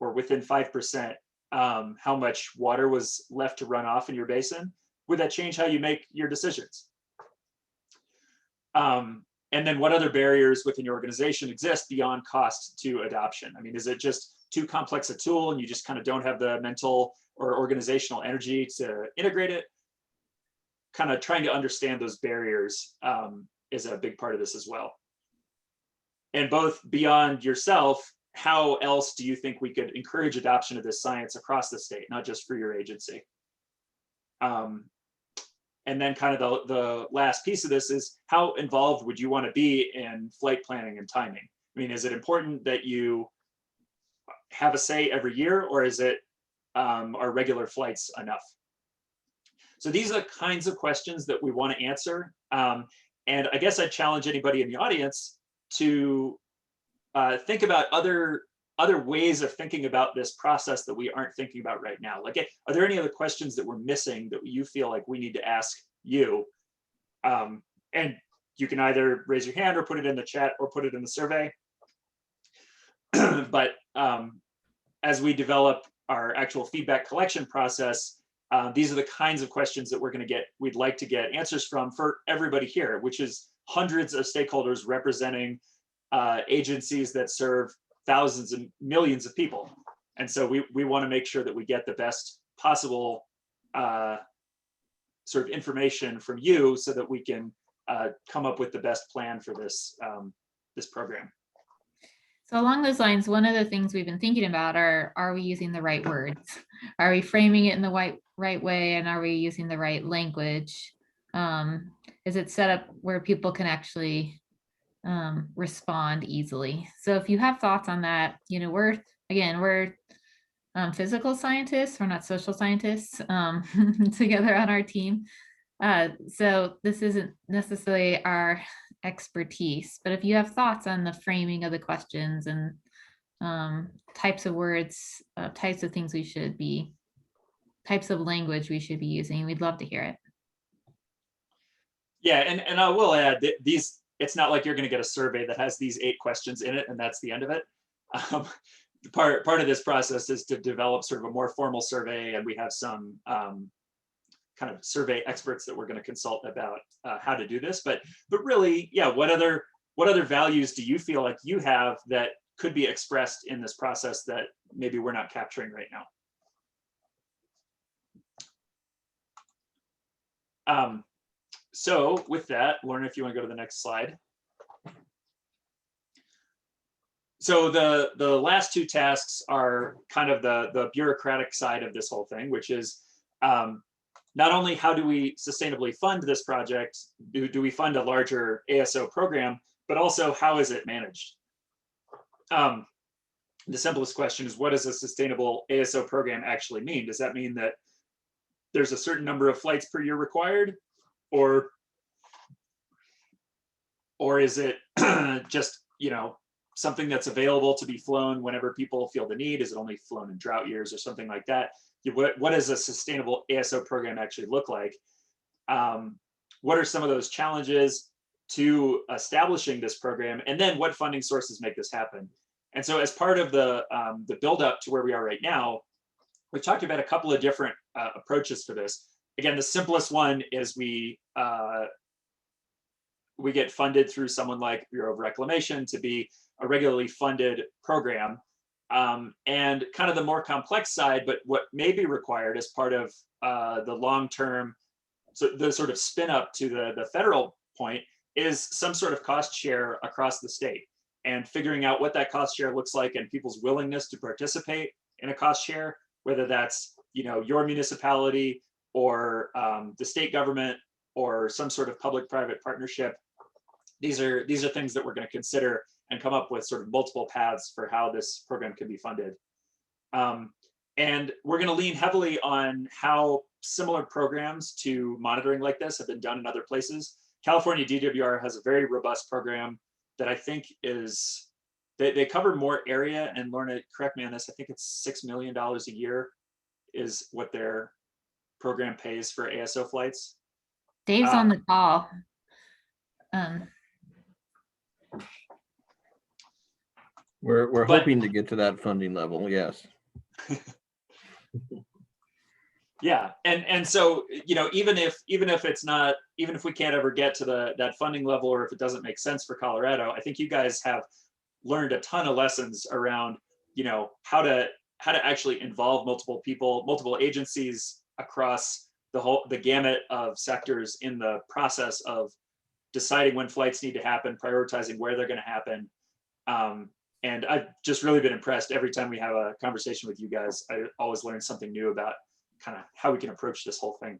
or within 5% how much water was left to run off in your basin, would that change how you make your decisions? And then what other barriers within your organization exist beyond cost to adoption? I mean, is it just too complex a tool and you just kind of don't have the mental or organizational energy to integrate it? Kind of trying to understand those barriers is a big part of this as well. And both beyond yourself, how else do you think we could encourage adoption of this science across the state, not just for your agency? And then kind of the last piece of this is, how involved would you want to be in flight planning and timing? I mean, is it important that you have a say every year, or is it are regular flights enough? So these are the kinds of questions that we want to answer. And I guess I'd challenge anybody in the audience to think about other ways of thinking about this process that we aren't thinking about right now. Like, are there any other questions that we're missing that you feel like we need to ask you? And you can either raise your hand or put it in the chat or put it in the survey. But as we develop our actual feedback collection process, these are the kinds of questions that we'd like to get answers from for everybody here, which is hundreds of stakeholders representing agencies that serve thousands and millions of people. And so we want to make sure that we get the best possible sort of information from you so that we can come up with the best plan for this, this program. So along those lines, one of the things we've been thinking about are we using the right words? Are we framing it in the right way? And are we using the right language? Is it set up where people can actually respond easily? So if you have thoughts on that, you know, we're physical scientists, we're not social scientists together on our team. So this isn't necessarily our expertise, but if you have thoughts on the framing of the questions and types of words, types of things we should be, types of language we should be using, we'd love to hear it. Yeah, and I will add that these it's not like you're going to get a survey that has these 8 questions in it and that's the end of it. Part of this process is to develop sort of a more formal survey, and we have some kind of survey experts that we're going to consult about how to do this. But really, yeah, what other values do you feel like you have that could be expressed in this process that maybe we're not capturing right now? So with that, Lorna, if you want to go to the next slide. So the last 2 tasks are kind of the bureaucratic side of this whole thing, which is not only how do we sustainably fund this project, do we fund a larger ASO program, but also how is it managed? The simplest question is, what does a sustainable ASO program actually mean? Does that mean that there's a certain number of flights per year required, or is it just, you know, something that's available to be flown whenever people feel the need? Is it only flown in drought years or something like that? What does a sustainable ASO program actually look like? What are some of those challenges to establishing this program? And then what funding sources make this happen? And so as part of the build up to where we are right now, we talked about a couple of different approaches for this. Again, the simplest one is we get funded through someone like Bureau of Reclamation to be a regularly funded program. And kind of the more complex side, but what may be required as part of the long-term, so the sort of spin up to the federal point, is some sort of cost share across the state, and figuring out what that cost share looks like and people's willingness to participate in a cost share, whether that's, you know, your municipality or the state government or some sort of public-private partnership. These are things that we're going to consider and come up with sort of multiple paths for how this program can be funded. And we're going to lean heavily on how similar programs to monitoring like this have been done in other places. California DWR has a very robust program that I think is, they cover more area, and Lorna, correct me on this, I think it's $6 million a year is what their program pays for ASO flights. Dave's on the call. We're hoping to get to that funding level, yes. Yeah, and so, you know, even if it's not, even if we can't ever get to that funding level, or if it doesn't make sense for Colorado, I think you guys have learned a ton of lessons around, you know, how to actually involve multiple people, multiple agencies across the gamut of sectors in the process of deciding when flights need to happen, prioritizing where they're going to happen. And I've just really been impressed every time we have a conversation with you guys. I always learn something new about kind of how we can approach this whole thing.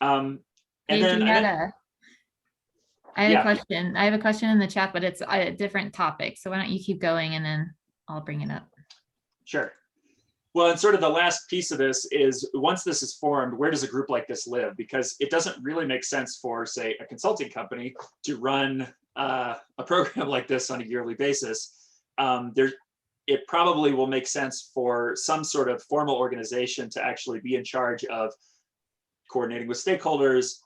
And Hey, then I have Yeah. a question. I have a question in the chat, but it's a different topic. So why don't you keep going and then I'll bring it up. Sure. Well, and sort of the last piece of this is, once this is formed, where does a group like this live? Because it doesn't really make sense for, say, a consulting company to run a program like this on a yearly basis. It probably will make sense for some sort of formal organization to actually be in charge of coordinating with stakeholders,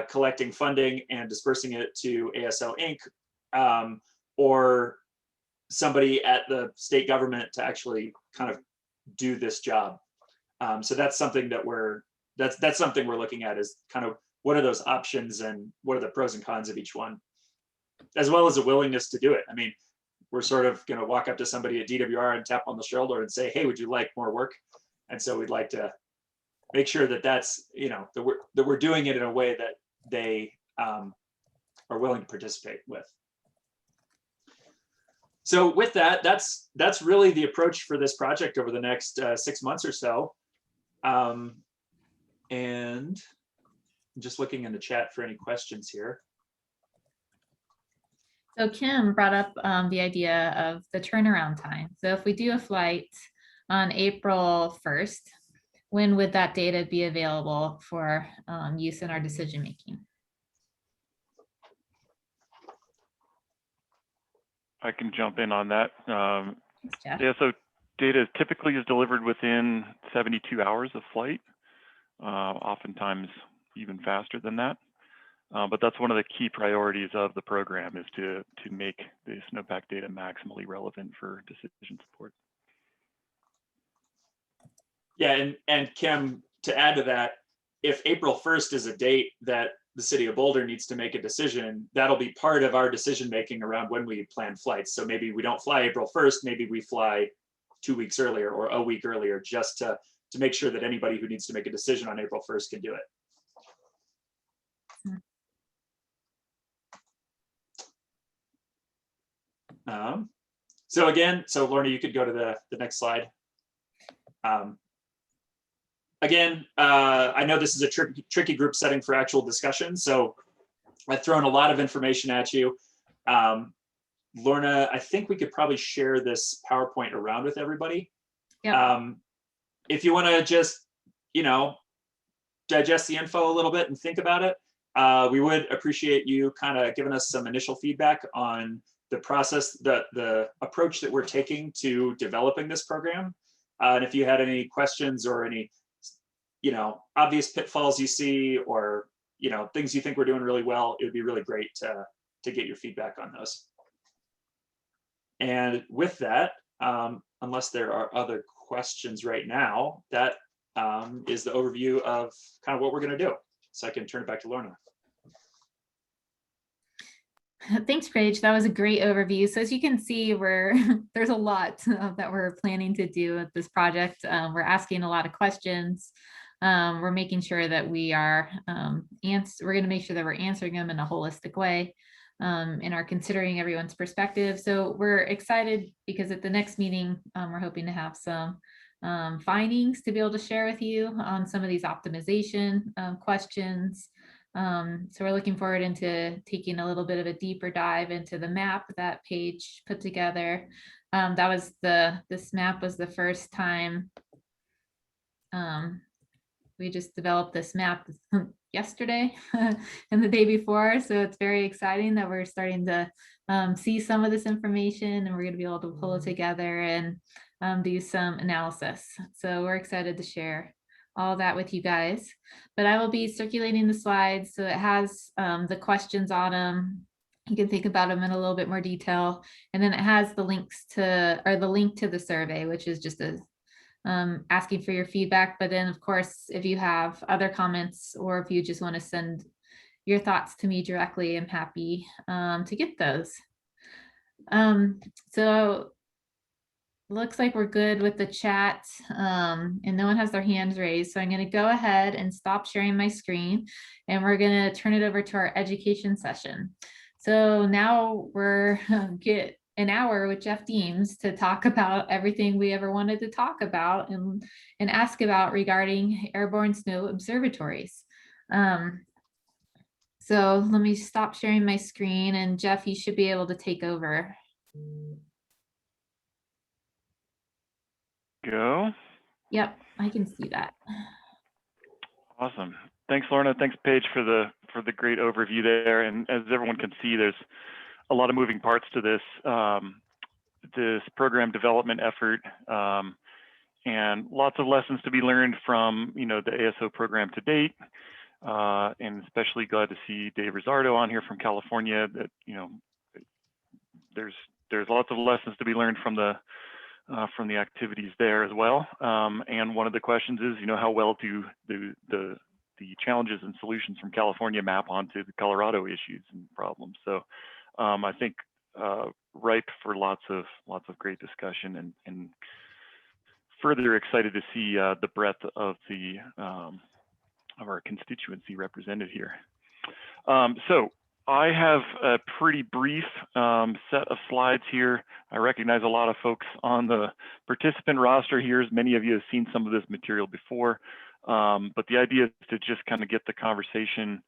collecting funding and dispersing it to ASO Inc., or somebody at the state government to actually kind of do this job. So that's something that that's something we're looking at, is kind of what are those options and what are the pros and cons of each one, as well as a willingness to do it. I mean, we're sort of going to walk up to somebody at DWR and tap on the shoulder and say, hey, would you like more work? And so we'd like to make sure that that's, you know, that we're doing it in a way that they are willing to participate with. So with that, that's really the approach for this project over the next 6 months or so. And I'm just looking in the chat for any questions here. So Kim brought up the idea of the turnaround time. So if we do a flight on April 1st, when would that data be available for use in our decision making? I can jump in on that. Thanks, Jeff. ASO data typically is delivered within 72 hours of flight, oftentimes even faster than that. But that's one of the key priorities of the program, is to make the snowpack data maximally relevant for decision support. Yeah, and Kim, to add to that, if April 1st is a date that the city of Boulder needs to make a decision, that'll be part of our decision making around when we plan flights. So maybe we don't fly April 1st, maybe we fly 2 weeks earlier or a week earlier, just to make sure that anybody who needs to make a decision on April 1st can do it. So again, Lorna, you could go to the next slide. Again, I know this is a tricky group setting for actual discussion, so I've thrown a lot of information at you. Lorna, I think we could probably share this PowerPoint around with everybody. Yep. If you want to just, digest the info a little bit and think about it, we would appreciate you kind of giving us some initial feedback on the process, the approach that we're taking to developing this program. And if you had any questions or any, obvious pitfalls you see, or, things you think we're doing really well, it would be really great to get your feedback on those. And with that, unless there are other questions right now, that is the overview of kind of what we're going to do. So I can turn it back to Lorna. Thanks, Paige. That was a great overview. So as you can see, there's a lot that we're planning to do with this project. We're asking a lot of questions. We're making sure that we are we're going to make sure that we're answering them in a holistic way, and are considering everyone's perspective. So we're excited because at the next meeting, we're hoping to have some findings to be able to share with you on some of these optimization questions. So we're looking forward into taking a little bit of a deeper dive into the map that Paige put together. This map was the first time we just developed this map yesterday and the day before. So it's very exciting that we're starting to see some of this information, and we're going to be able to pull it together and do some analysis. So we're excited to share all that with you guys, but I will be circulating the slides. So it has the questions on them. You can think about them in a little bit more detail. And then it has the link to the survey, which is just asking for your feedback. But then of course, if you have other comments, or if you just want to send your thoughts to me directly, I'm happy to get those. So looks like we're good with the chat, and no one has their hands raised. So I'm going to go ahead and stop sharing my screen, and we're going to turn it over to our education session. So now we're get an hour with Jeff Deems to talk about everything we ever wanted to talk about and ask about regarding airborne snow observatories. So let me stop sharing my screen, and Jeff, you should be able to take over. Go. Yep, I can see that. Awesome. Thanks, Lorna. Thanks, Paige, for the great overview there. And as everyone can see, there's a lot of moving parts to this this program development effort, and lots of lessons to be learned from the ASO program to date. And especially glad to see Dave Rizzardo on here from California. That there's lots of lessons to be learned from the activities there as well. And one of the questions is, how well do the challenges and solutions from California map onto the Colorado issues and problems? So I think ripe for lots of great discussion, and further excited to see the breadth of our constituency represented here. So I have a pretty brief set of slides here. I recognize a lot of folks on the participant roster here, as many of you have seen some of this material before. But the idea is to just kind of get the conversation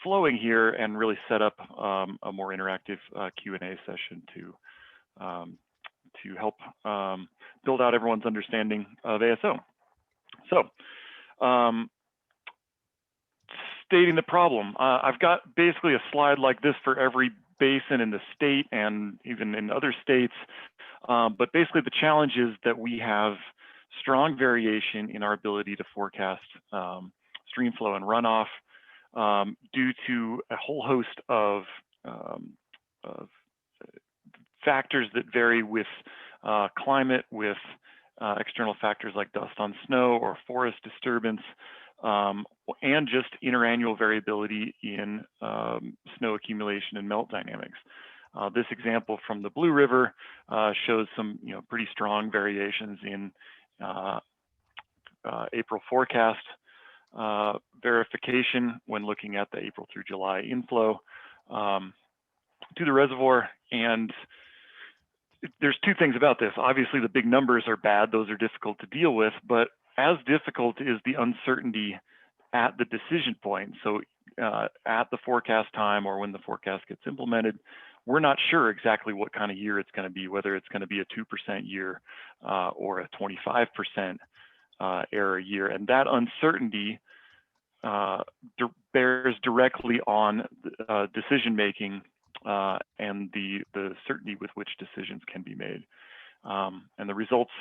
flowing here and really set up a more interactive Q&A session to help build out everyone's understanding of ASO. So, stating the problem. I've got basically a slide like this for every basin in the state and even in other states. But basically the challenge is that we have strong variation in our ability to forecast stream flow and runoff. due to a whole host of factors that vary with climate, with external factors like dust on snow or forest disturbance, and just interannual variability in snow accumulation and melt dynamics. This example from the Blue River shows some pretty strong variations in April forecast verification when looking at the April through July inflow to the reservoir. And there's two things about this. Obviously, the big numbers are bad. Those are difficult to deal with, but as difficult is the uncertainty at the decision point. So at the forecast time or when the forecast gets implemented, we're not sure exactly what kind of year it's going to be, whether it's going to be a 2% year or a 25% error year. And that uncertainty bears directly on decision making and the certainty with which decisions can be made. And the results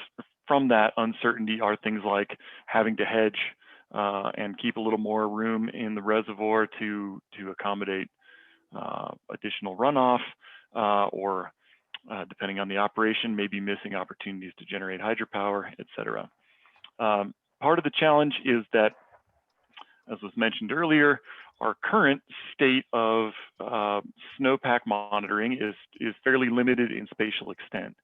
from that uncertainty are things like having to hedge and keep a little more room in the reservoir to accommodate additional runoff, or depending on the operation, maybe missing opportunities to generate hydropower, et cetera. Part of the challenge is that, as was mentioned earlier, our current state of snowpack monitoring is fairly limited in spatial extent.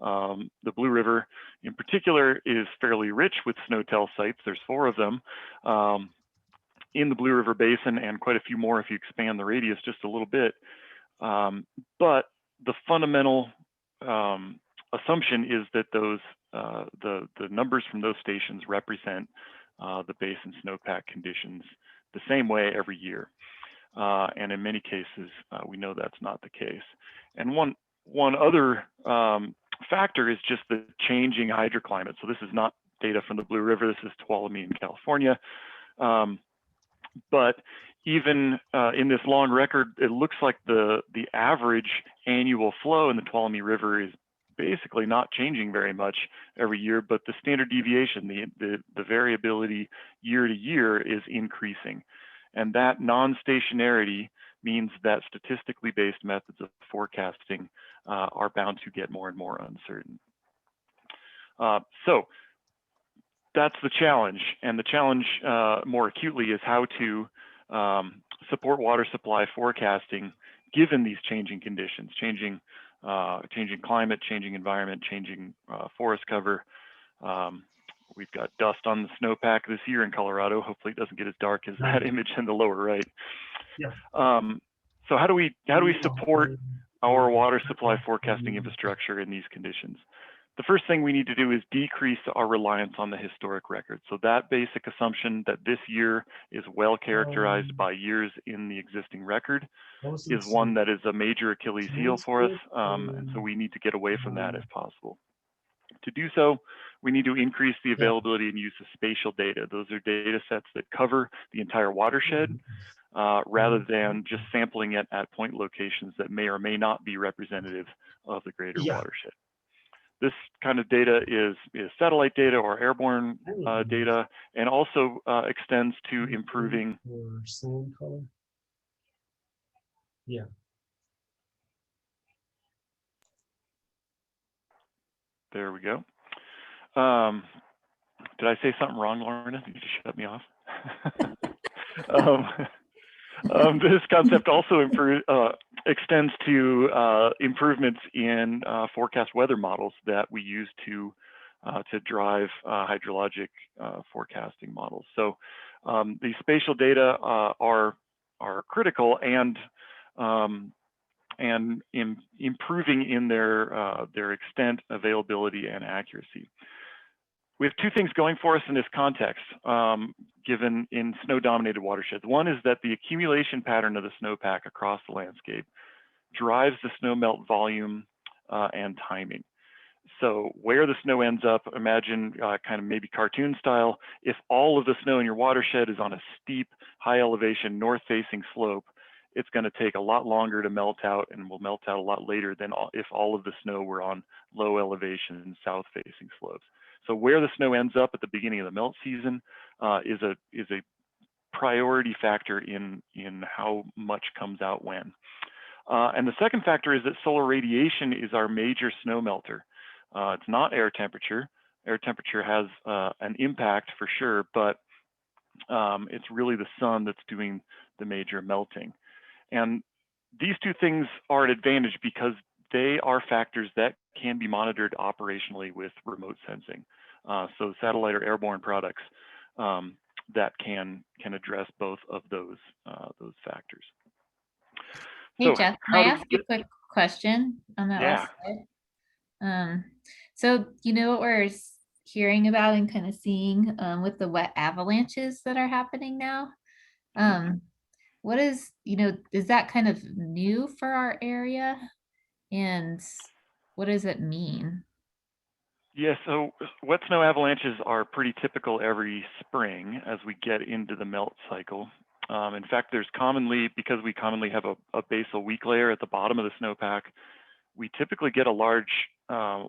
The Blue River in particular is fairly rich with snow-tell sites. There's 4 of them in the Blue River Basin, and quite a few more if you expand the radius just a little bit. But the fundamental assumption is that those the numbers from those stations represent the basin snowpack conditions the same way every year. And in many cases, we know that's not the case. And one other factor is just the changing hydroclimate. So this is not data from the Blue River, this is Tuolumne in California. But even in this long record, it looks like the average annual flow in the Tuolumne River is basically not changing very much every year, but the standard deviation, the variability year to year is increasing. And that non-stationarity means that statistically based methods of forecasting are bound to get more and more uncertain. So that's the challenge. And the challenge more acutely is how to support water supply forecasting given these changing conditions, changing climate, changing environment, changing forest cover. We've got dust on the snowpack this year in Colorado. Hopefully it doesn't get as dark as that image in the lower right. Yeah. So how do we support our water supply forecasting infrastructure in these conditions? The first thing we need to do is decrease our reliance on the historic record. So that basic assumption that this year is well characterized by years in the existing record is one that is a major Achilles heel for us. And so we need to get away from that if possible. To do so, we need to increase the availability and use of spatial data. Those are data sets that cover the entire watershed rather than just sampling it at point locations that may or may not be representative of the greater watershed. This kind of data is satellite data or airborne data, and also extends to improving. Same color. Yeah. There we go. Did I say something wrong, Lorna? Did you just shut me off? This concept also extends to improvements in forecast weather models that we use to drive hydrologic forecasting models. So these spatial data are critical and improving in their extent, availability, and accuracy. We have 2 things going for us in this context, given in snow-dominated watersheds. One is that the accumulation pattern of the snowpack across the landscape drives the snow melt volume and timing. So where the snow ends up, imagine kind of maybe cartoon style, if all of the snow in your watershed is on a steep, high elevation, north-facing slope, it's going to take a lot longer to melt out and will melt out a lot later than if all of the snow were on low elevation, south-facing slopes. So where the snow ends up at the beginning of the melt season is a priority factor in how much comes out when. And the second factor is that solar radiation is our major snow melter. It's not air temperature. Air temperature has an impact for sure, but it's really the sun that's doing the major melting. And these two things are an advantage because they are factors that can be monitored operationally with remote sensing. So satellite or airborne products that can address both of those factors. Hey, So Jeff, can how I do ask we a quick question on that Yeah. last slide? So you know what we're hearing about and kind of seeing with the wet avalanches that are happening now? What is, is that kind of new for our area? And what does it mean? Yeah, so wet snow avalanches are pretty typical every spring as we get into the melt cycle. In fact, because we commonly have a basal weak layer at the bottom of the snowpack, we typically get a large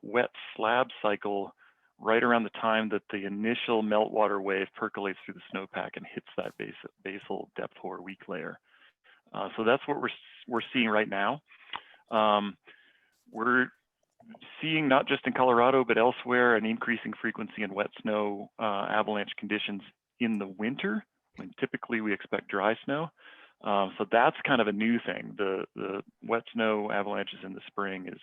wet slab cycle right around the time that the initial meltwater wave percolates through the snowpack and hits that basal depth hoar weak layer. So that's what we're seeing right now. We're seeing, not just in Colorado, but elsewhere, an increasing frequency in wet snow avalanche conditions in the winter, when typically we expect dry snow. So that's kind of a new thing. The wet snow avalanches in the spring is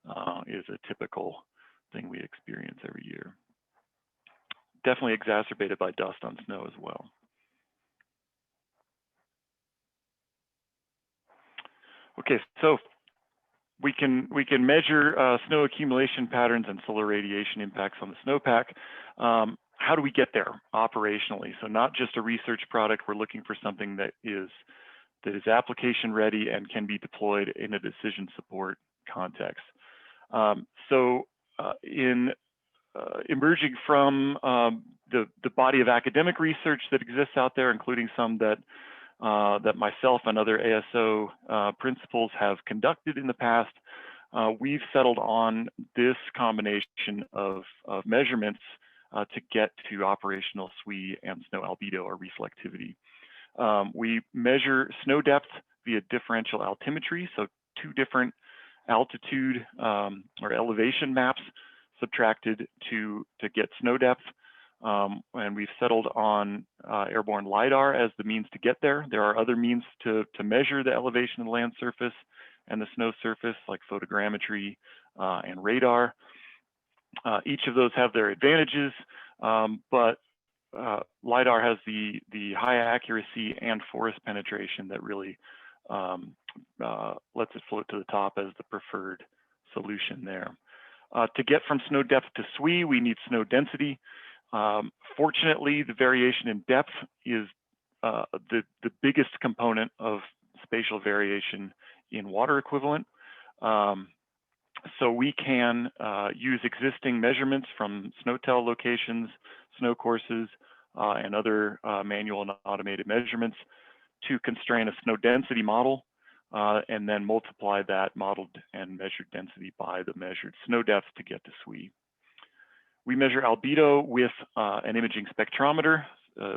a typical thing we experience every year. Definitely exacerbated by dust on snow as well. Okay, so we can measure snow accumulation patterns and solar radiation impacts on the snowpack. How do we get there operationally? So not just a research product, we're looking for something that is application ready and can be deployed in a decision support context. Emerging from the body of academic research that exists out there, including some that myself and other ASO principals have conducted in the past, we've settled on this combination of measurements to get to operational SWE and snow albedo or reflectivity. We measure snow depth via differential altimetry, so two different altitude or elevation maps subtracted to get snow depth. And we've settled on airborne LiDAR as the means to get there. There are other means to measure the elevation of the land surface and the snow surface, like photogrammetry and radar. Each of those have their advantages, but LiDAR has the high accuracy and forest penetration that really lets it float to the top as the preferred solution there. To get from snow depth to SWE, we need snow density. Fortunately, the variation in depth is the biggest component of spatial variation in water equivalent. So we can use existing measurements from SNOTEL locations, snow courses, and other manual and automated measurements to constrain a snow density model, and then multiply that modeled and measured density by the measured snow depth to get to SWE. We measure albedo with an imaging spectrometer,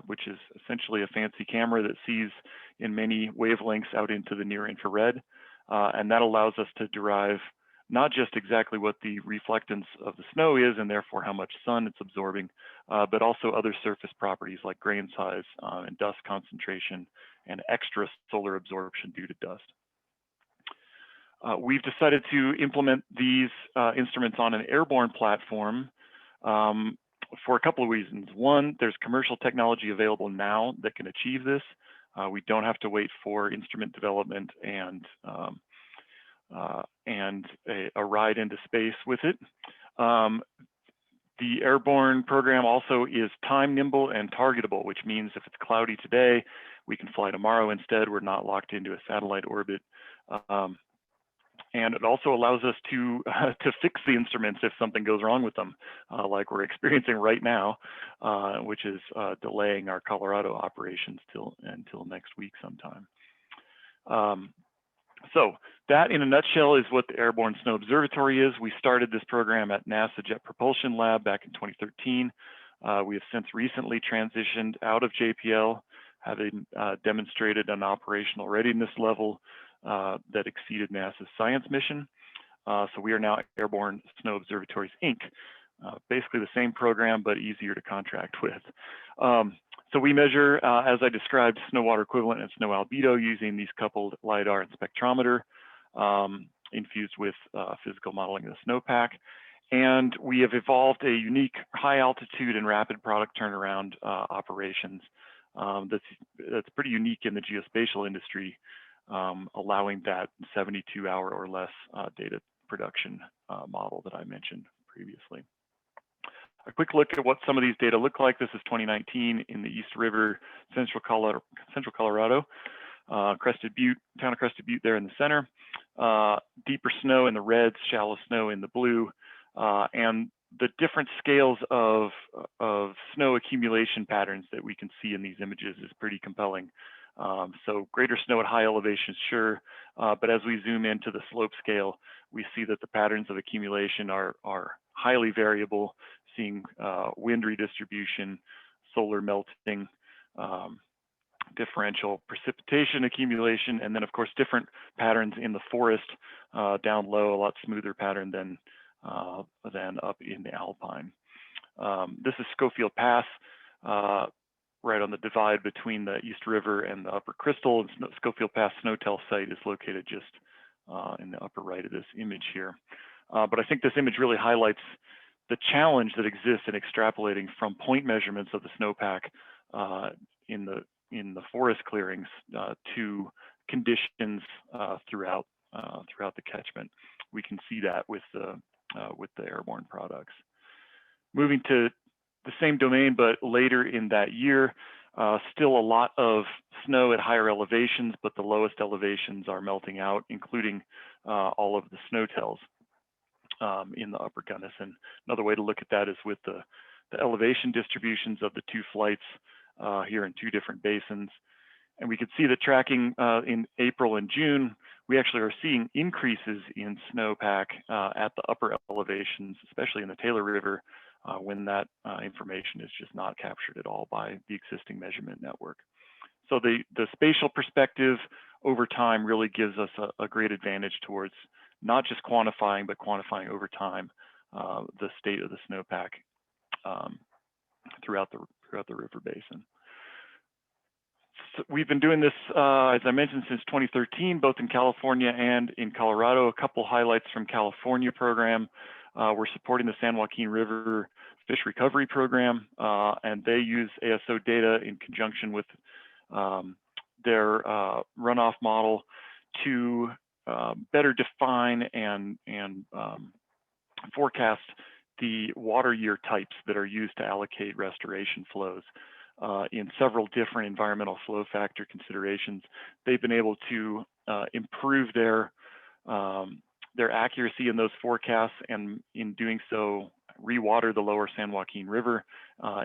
which is essentially a fancy camera that sees in many wavelengths out into the near infrared. And that allows us to derive not just exactly what the reflectance of the snow is and therefore how much sun it's absorbing, but also other surface properties like grain size and dust concentration and extra solar absorption due to dust. We've decided to implement these instruments on an airborne platform for a couple of reasons. One, there's commercial technology available now that can achieve this. We don't have to wait for instrument development and a ride into space with it. The airborne program also is time nimble and targetable, which means if it's cloudy today, we can fly tomorrow instead. We're not locked into a satellite orbit. And it also allows us to fix the instruments if something goes wrong with them, like we're experiencing right now, which is delaying our Colorado operations until next week sometime. So that in a nutshell is what the Airborne Snow Observatory is. We started this program at NASA Jet Propulsion Lab back in 2013. We have since recently transitioned out of JPL, having demonstrated an operational readiness level that exceeded NASA's science mission. So we are now Airborne Snow Observatories, Inc. Basically the same program, but easier to contract with. So we measure, as I described, snow water equivalent and snow albedo using these coupled LiDAR and spectrometer infused with physical modeling of the snowpack. And we have evolved a unique high altitude and rapid product turnaround operations that's pretty unique in the geospatial industry, allowing that 72-hour or less data production model that I mentioned previously. A quick look at what some of these data look like. This is 2019 in the East River, Central Colorado. Crested Butte, town of Crested Butte there in the center. Deeper snow in the reds, shallow snow in the blue. And the different scales of snow accumulation patterns that we can see in these images is pretty compelling. So greater snow at high elevations, sure, but as we zoom into the slope scale, we see that the patterns of accumulation are highly variable, seeing wind redistribution, solar melting, differential precipitation accumulation, and then of course different patterns in the forest down low, a lot smoother pattern than up in the alpine. This is Schofield Pass, right on the divide between the East River and the Upper Crystal. Schofield Pass Snowtell site is located just in the upper right of this image here. But I think this image really highlights the challenge that exists in extrapolating from point measurements of the snowpack in the forest clearings to conditions throughout the catchment. We can see that with the airborne products. Moving to the same domain, but later in that year, still a lot of snow at higher elevations, but the lowest elevations are melting out, including all of the snowtells in the Upper Gunnison. Another way to look at that is with the elevation distributions of the two flights here in two different basins. And we could see that tracking in April and June, we actually are seeing increases in snowpack at the upper elevations, especially in the Taylor River, when that information is just not captured at all by the existing measurement network. So the spatial perspective over time really gives us a great advantage towards not just quantifying, but quantifying over time the state of the snowpack throughout the river basin. So we've been doing this, as I mentioned, since 2013, both in California and in Colorado. A couple highlights from California program. We're supporting the San Joaquin River Fish Recovery Program, and they use ASO data in conjunction with their runoff model to better define and forecast the water year types that are used to allocate restoration flows. In several different environmental flow factor considerations, they've been able to improve their accuracy in those forecasts, and in doing so, rewater the lower San Joaquin River,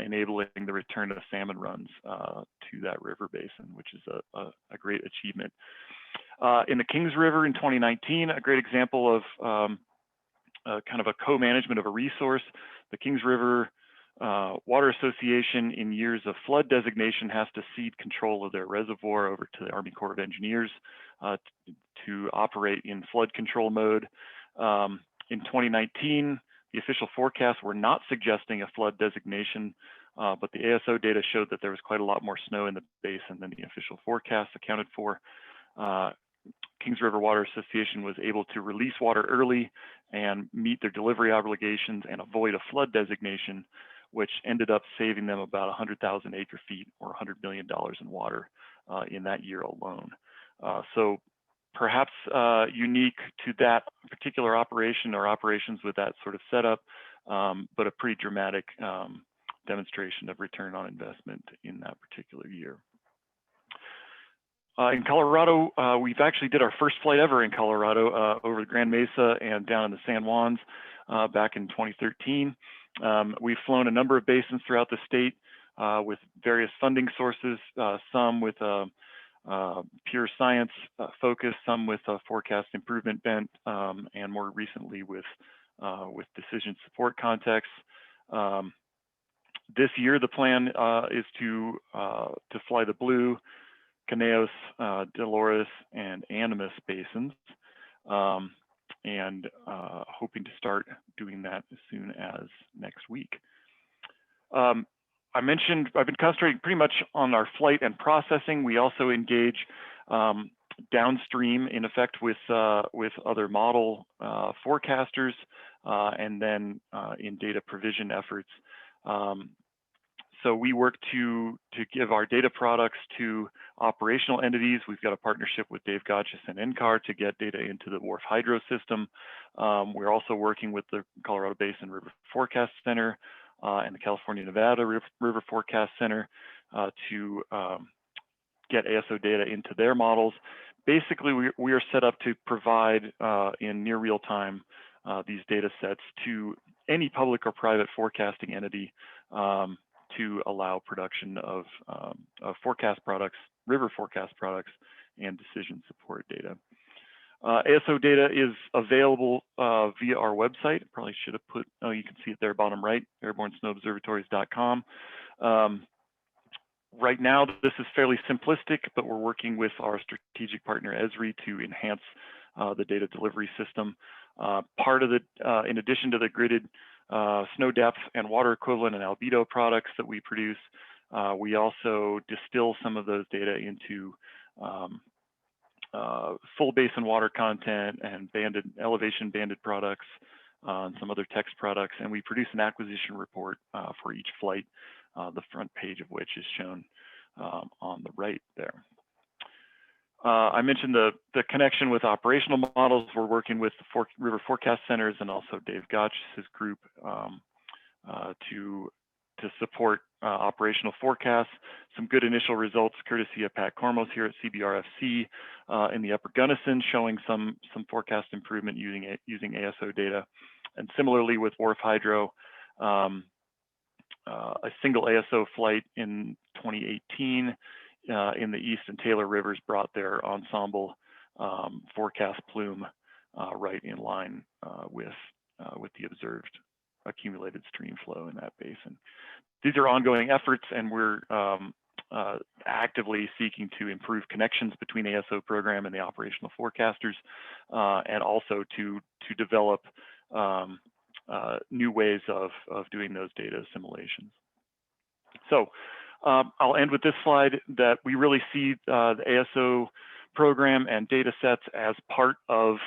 enabling the return of salmon runs to that river basin, which is a great achievement. In the Kings River in 2019, a great example of kind of a co-management of a resource. The Kings River Water Association, in years of flood designation, has to cede control of their reservoir over to the Army Corps of Engineers to operate in flood control mode. In 2019, the official forecasts were not suggesting a flood designation, but the ASO data showed that there was quite a lot more snow in the basin than the official forecasts accounted for. Kings River Water Association was able to release water early and meet their delivery obligations and avoid a flood designation, which ended up saving them about 100,000 acre feet or $100 million in water in that year alone. So perhaps unique to that particular operation or operations with that sort of setup, but a pretty dramatic demonstration of return on investment in that particular year. In Colorado, we've actually did our first flight ever in Colorado over the Grand Mesa and down in the San Juans back in 2013. We've flown a number of basins throughout the state with various funding sources, some with pure science focus, some with a forecast improvement bent, and more recently with decision support contexts. This year, the plan is to fly the Blue, Caneos, Dolores, and Animas basins, and hoping to start doing that as soon as next week. I mentioned I've been concentrating pretty much on our flight and processing. We also engage downstream, in effect, with other model forecasters, and then in data provision efforts. So we work to give our data products to operational entities. We've got a partnership with Dave Gotchis and NCAR to get data into the Wharf Hydro system. We're also working with the Colorado Basin River Forecast Center and the California Nevada River Forecast Center to get ASO data into their models. Basically, we are set up to provide in near real time these data sets to any public or private forecasting entity to allow production of forecast products, river forecast products, and decision support data. ASO data is available via our website. Probably should have put, oh, you can see it there, bottom right, airbornesnowobservatories.com. Right now, this is fairly simplistic, but we're working with our strategic partner Esri to enhance the data delivery system. Part of the, in addition to the gridded snow depth and water equivalent and albedo products that we produce, we also distill some of those data into full basin water content and elevation banded products, and some other text products, and we produce an acquisition report for each flight, the front page of which is shown on the right there. I mentioned the connection with operational models. We're working with the river forecast centers and also Dave Gotch's group to support operational forecasts. Some good initial results courtesy of Pat Cormos here at CBRFC in the Upper Gunnison, showing some forecast improvement using ASO data. And similarly with Wharf Hydro, a single ASO flight in 2018 in the East and Taylor Rivers brought their ensemble forecast plume right in line with the observed accumulated stream flow in that basin. These are ongoing efforts, and we're actively seeking to improve connections between ASO program and the operational forecasters, and also to develop new ways of doing those data assimilations. So I'll end with this slide that we really see the ASO program and data sets as part of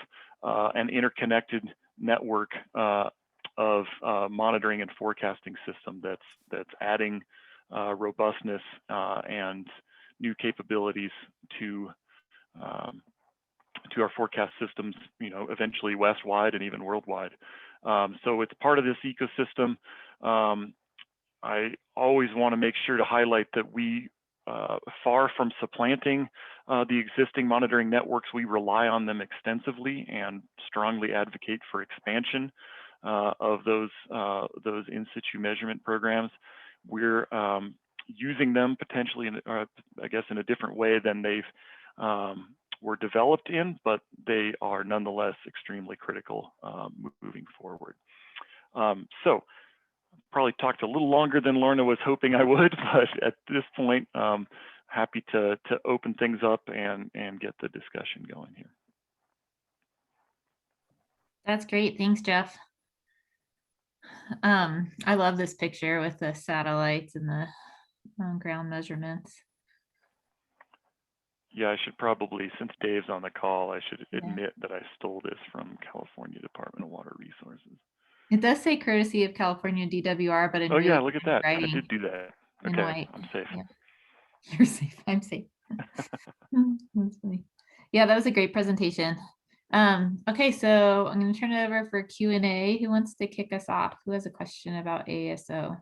an interconnected network of monitoring and forecasting system that's adding robustness and new capabilities to our forecast systems, eventually west-wide and even worldwide. So it's part of this ecosystem. I always want to make sure to highlight that we, far from supplanting the existing monitoring networks, we rely on them extensively and strongly advocate for expansion of those in situ measurement programs. We're using them potentially, I guess, in a different way than they've were developed in, but they are nonetheless extremely critical moving forward. So probably talked a little longer than Lorna was hoping I would, but at this point, happy to open things up and get the discussion going here. That's great. Thanks, Jeff. I love this picture with the satellites and the ground measurements. Yeah, I should probably, since Dave's on the call, I should admit that I stole this from California Department of Water Resources. It does say courtesy of California DWR, but in oh really yeah, look at that. I writing did do that. in Okay, white. I'm safe. Yeah. You're safe. I'm safe. That's funny. Yeah, that was a great presentation. Okay, so I'm going to turn it over for Q&A. Who wants to kick us off? Who has a question about ASO?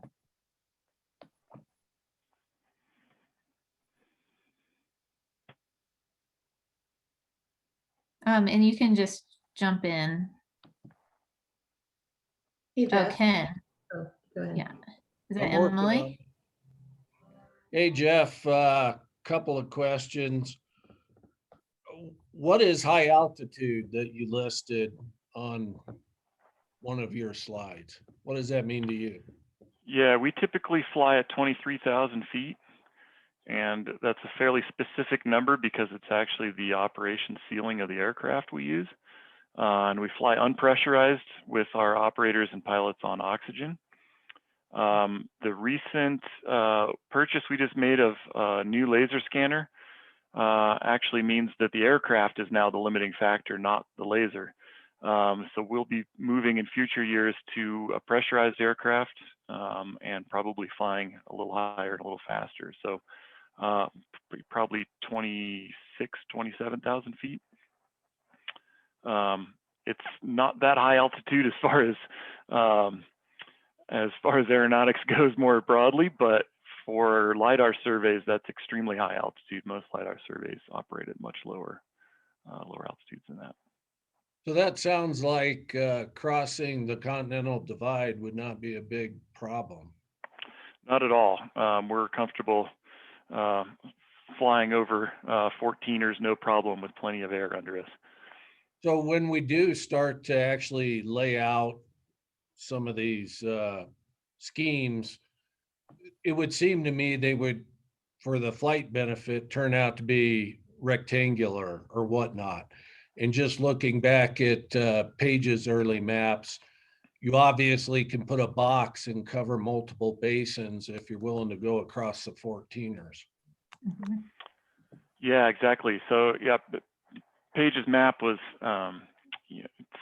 And you can just jump in. Hey, Jeff. Oh, Ken. Oh, go ahead. Yeah. Is that I'm working on Emily? it. Hey, Jeff, couple of questions. What is high altitude that you listed on one of your slides? What does that mean to you? Yeah, we typically fly at 23,000 feet, and that's a fairly specific number because it's actually the operation ceiling of the aircraft we use. And we fly unpressurized with our operators and pilots on oxygen. The recent purchase we just made of a new laser scanner actually means that the aircraft is now the limiting factor, not the laser. So we'll be moving in future years to a pressurized aircraft and probably flying a little higher and a little faster. So probably 26, 27,000 feet. It's not that high altitude as far as aeronautics goes more broadly, but for LiDAR surveys, that's extremely high altitude. Most LiDAR surveys operate at much lower altitudes than that. So that sounds like crossing the continental divide would not be a big problem. Not at all. We're comfortable flying over 14ers, no problem, with plenty of air under us. So when we do start to actually lay out some of these schemes, it would seem to me they would, for the flight benefit, turn out to be rectangular or whatnot. And just looking back at Page's early maps, you obviously can put a box and cover multiple basins if you're willing to go across the 14ers. Mhm. Yeah, exactly. So yeah, Page's map was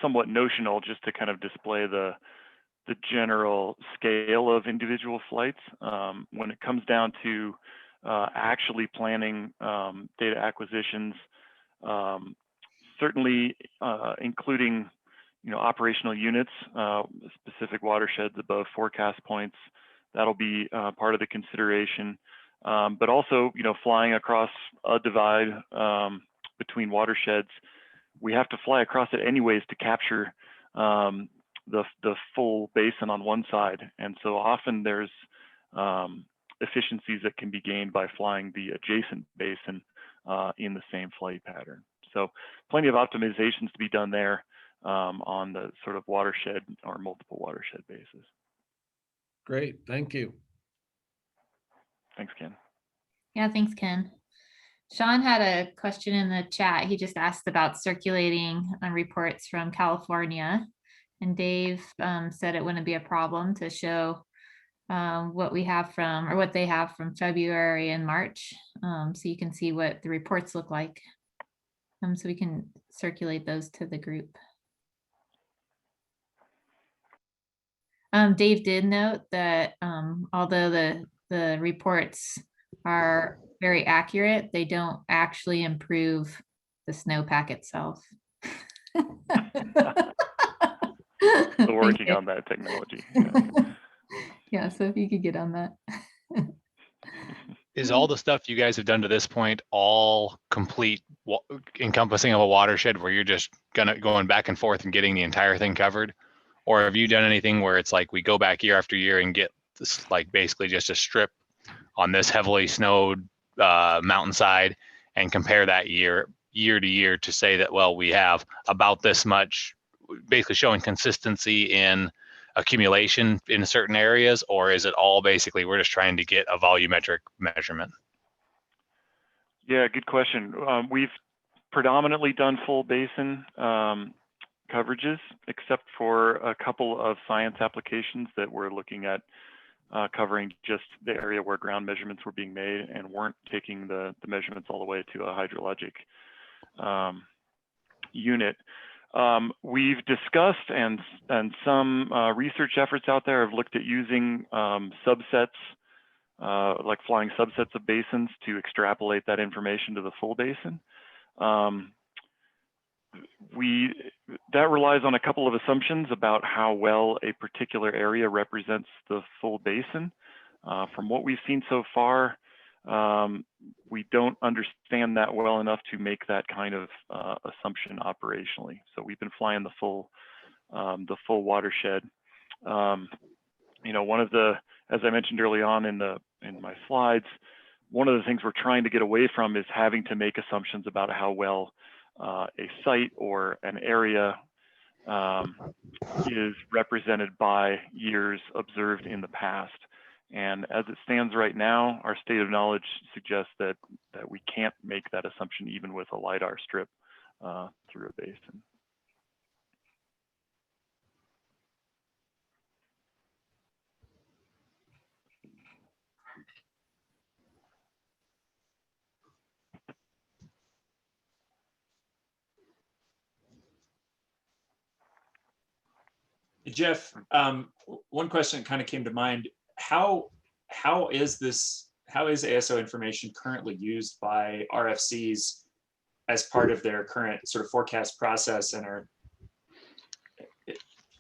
somewhat notional just to kind of display the general scale of individual flights. When it comes down to actually planning data acquisitions, certainly including operational units, specific watersheds above forecast points, that'll be part of the consideration. But also, flying across a divide between watersheds, we have to fly across it anyways to capture the full basin on one side. And so often there's efficiencies that can be gained by flying the adjacent basin in the same flight pattern. So plenty of optimizations to be done there on the sort of watershed or multiple watershed basis. Great, thank you. Thanks, Ken. Yeah, thanks, Ken. Sean had a question in the chat. He just asked about circulating reports from California. And Dave said it wouldn't be a problem to show what we have from, or what they have from February and March. So you can see what the reports look like. So we can circulate those to the group. Dave did note that although the reports are very accurate, they don't actually improve the snowpack itself. Still working on that technology. Yeah. Yeah, so if you could get on that. Is all the stuff you guys have done to this point all complete encompassing of a watershed where you're just going back and forth and getting the entire thing covered? Or have you done anything where it's like we go back year after year and get this, like basically just a strip on this heavily snowed mountainside and compare that year to year to say that, well, we have about this much, basically showing consistency in accumulation in certain areas? Or is it all basically we're just trying to get a volumetric measurement? Yeah, good question. We've predominantly done full basin coverages, except for a couple of science applications that we're looking at covering just the area where ground measurements were being made and weren't taking the measurements all the way to a hydrologic unit. We've discussed and some research efforts out there have looked at using subsets, like flying subsets of basins to extrapolate that information to the full basin. That relies on a couple of assumptions about how well a particular area represents the full basin. From what we've seen so far, we don't understand that well enough to make that kind of assumption operationally. So we've been flying the full watershed. One of the, as I mentioned early on in my slides, one of the things we're trying to get away from is having to make assumptions about how well a site or an area is represented by years observed in the past. And as it stands right now, our state of knowledge suggests that we can't make that assumption even with a LiDAR strip through a basin. Jeff, one question kind of came to mind. How is ASO information currently used by RFCs as part of their current sort of forecast process, and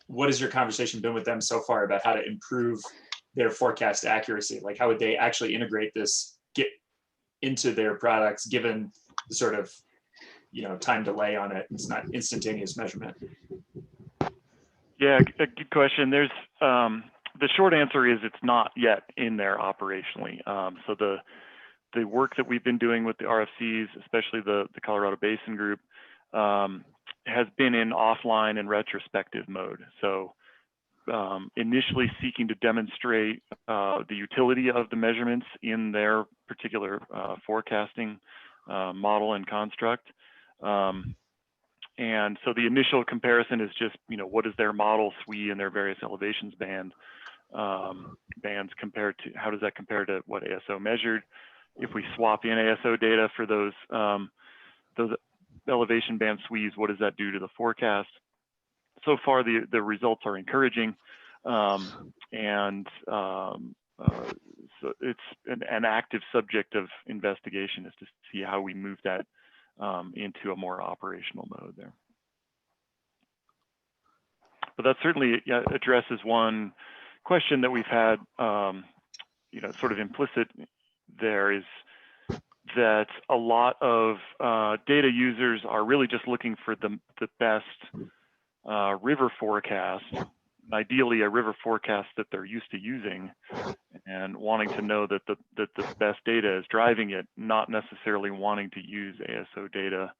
what has your conversation been with them so far about how to improve their forecast accuracy? Like, how would they actually integrate this, get into their products, given the sort of, time delay on it? It's not instantaneous measurement. Yeah, a good question. There's the short answer is it's not yet in there operationally. So the work that we've been doing with the RFCs, especially the Colorado Basin Group, has been in offline and retrospective mode. So initially seeking to demonstrate the utility of the measurements in their particular forecasting model and construct. And so the initial comparison is just, what is their model SWE and their various elevations bands compared to, how does that compare to what ASO measured? If we swap in ASO data for those elevation band SWEs, what does that do to the forecast? So far, the results are encouraging, so it's an active subject of investigation is to see how we move that into a more operational mode there. But that certainly addresses one question that we've had, sort of implicit there, is that a lot of data users are really just looking for the best river forecast, ideally a river forecast that they're used to using, and wanting to know that the best data is driving it, not necessarily wanting to use ASO data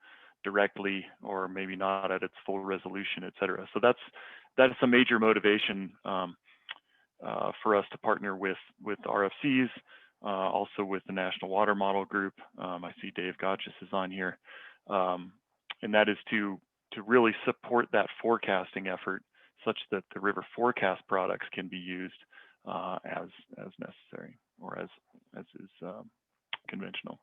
directly, or maybe not at its full resolution, et cetera. So that's a major motivation for us to partner with RFCs, also with the National Water Model Group. I see Dave Gotchis is on here, and that is to really support that forecasting effort, such that the river forecast products can be used as necessary, or as is conventional.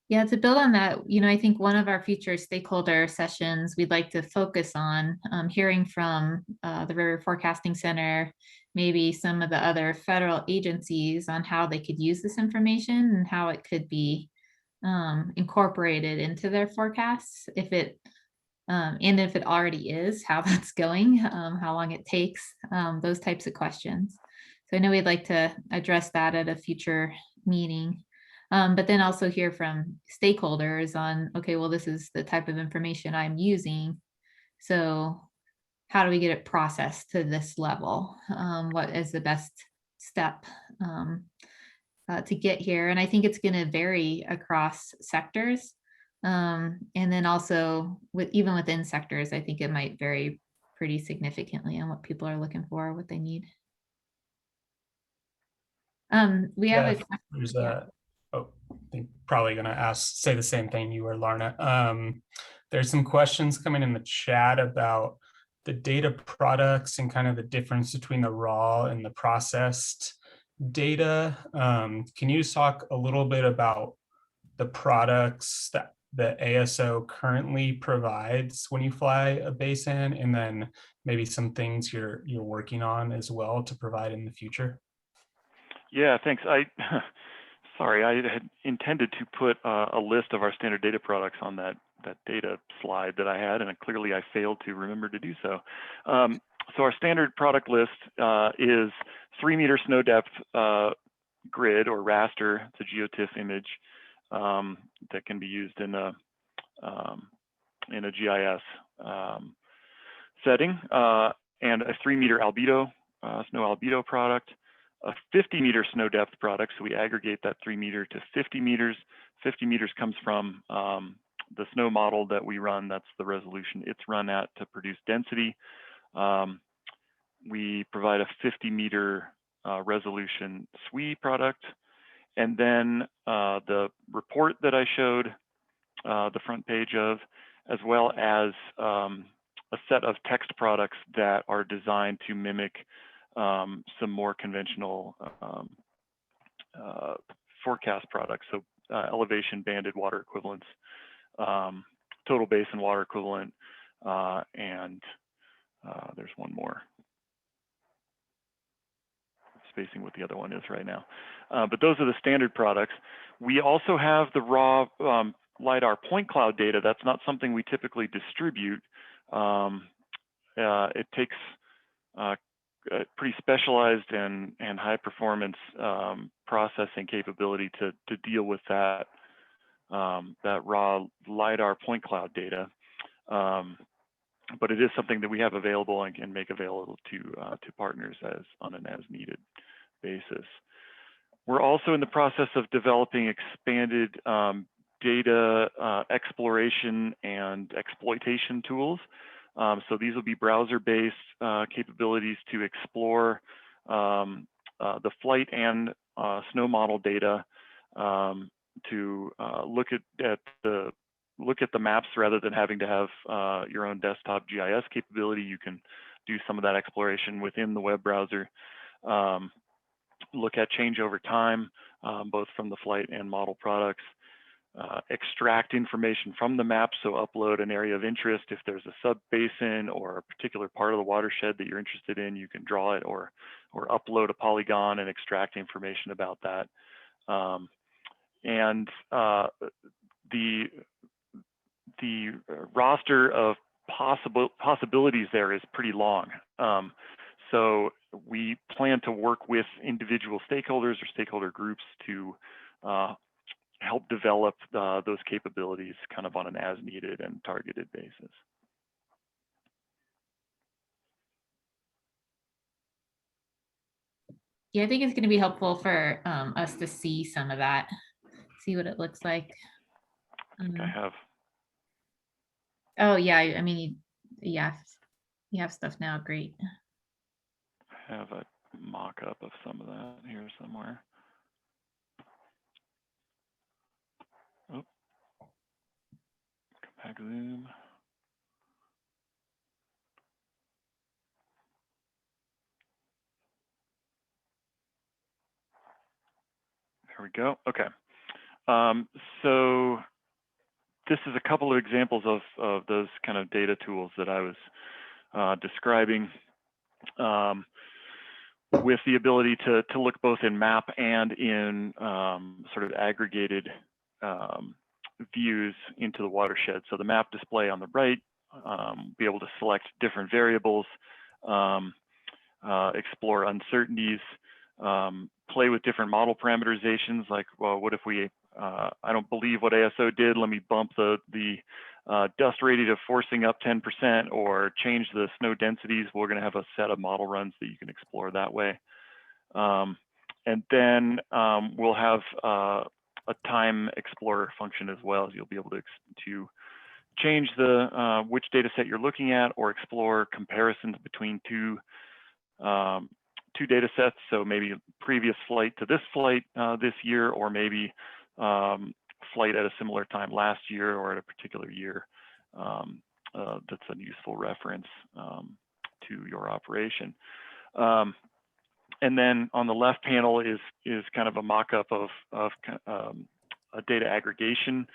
Yeah, to build on that, I think one of our future stakeholder sessions, we'd like to focus on hearing from the River Forecasting Center, maybe some of the other federal agencies, on how they could use this information and how it could be incorporated into their forecasts, if it already is, how that's going, how long it takes, those types of questions. So I know we'd like to address that at a future meeting. But then also hear from stakeholders on, okay, well, this is the type of information I'm using. So how do we get it processed to this level? What is the best step to get here? And I think it's going to vary across sectors. And then also even within sectors, I think it might vary pretty significantly on what people are looking for, what they need. We have I think probably going to say the same thing you were, Larna. There's some questions coming in the chat about the data products and kind of the difference between the raw and the processed data. Can you just talk a little bit about the products that the ASO currently provides when you fly a basin, and then maybe some things you're working on as well to provide in the future? Yeah, thanks. Sorry, I had intended to put a list of our standard data products on that data slide that I had, and clearly I failed to remember to do so. So our standard product list is 3-meter snow depth grid, or raster. It's a geotiff image that can be used in a GIS setting, and a 3-meter albedo, snow albedo product. A 50-meter snow depth product, so we aggregate that 3 meter to 50 meters. 50 meters comes from the snow model that we run, that's the resolution it's run at to produce density. We provide a 50-meter resolution SWE product. And then the report that I showed the front page of, as well as a set of text products that are designed to mimic some more conventional forecast products. So elevation banded water equivalents, total basin water equivalent, and there's one more. Spacing what the other one is right now. But those are the standard products. We also have the raw LiDAR point cloud data. That's not something we typically distribute. It takes a pretty specialized and high performance processing capability to deal with that raw LiDAR point cloud data. But it is something that we have available and can make available to partners on an as needed basis. We're also in the process of developing expanded data exploration and exploitation tools. So these will be browser-based capabilities to explore the flight and snow model data to look at the maps rather than having to have your own desktop GIS capability. You can do some of that exploration within the web browser. Look at change over time, both from the flight and model products. Extract information from the map, so upload an area of interest. If there's a sub-basin or a particular part of the watershed that you're interested in, you can draw it or upload a polygon and extract information about that. And the roster of possibilities there is pretty long. So we plan to work with individual stakeholders or stakeholder groups to help develop those capabilities kind of on an as needed and targeted basis. Yeah, I think it's going to be helpful for us to see some of that, see what it looks like. I have. Oh yeah, I mean, yeah, you have stuff now. Great. I have a mock-up of some of that here somewhere. Oh, compact zoom. There we go. Okay. So this is a couple of examples of those kind of data tools that I was describing, with the ability to look both in map and in sort of aggregated views into the watershed. So the map display on the right, be able to select different variables, explore uncertainties, play with different model parameterizations, like, well, what if we, I don't believe what ASO did, let me bump the dust radius of forcing up 10% or change the snow densities. We're going to have a set of model runs that you can explore that way. And then we'll have a time explorer function as well. You'll be able to change the which data set you're looking at or explore comparisons between two data sets. So maybe previous flight to this flight this year, or maybe flight at a similar time last year or at a particular year. That's a useful reference to your operation. And then on the left panel is kind of a mock-up of a data aggregation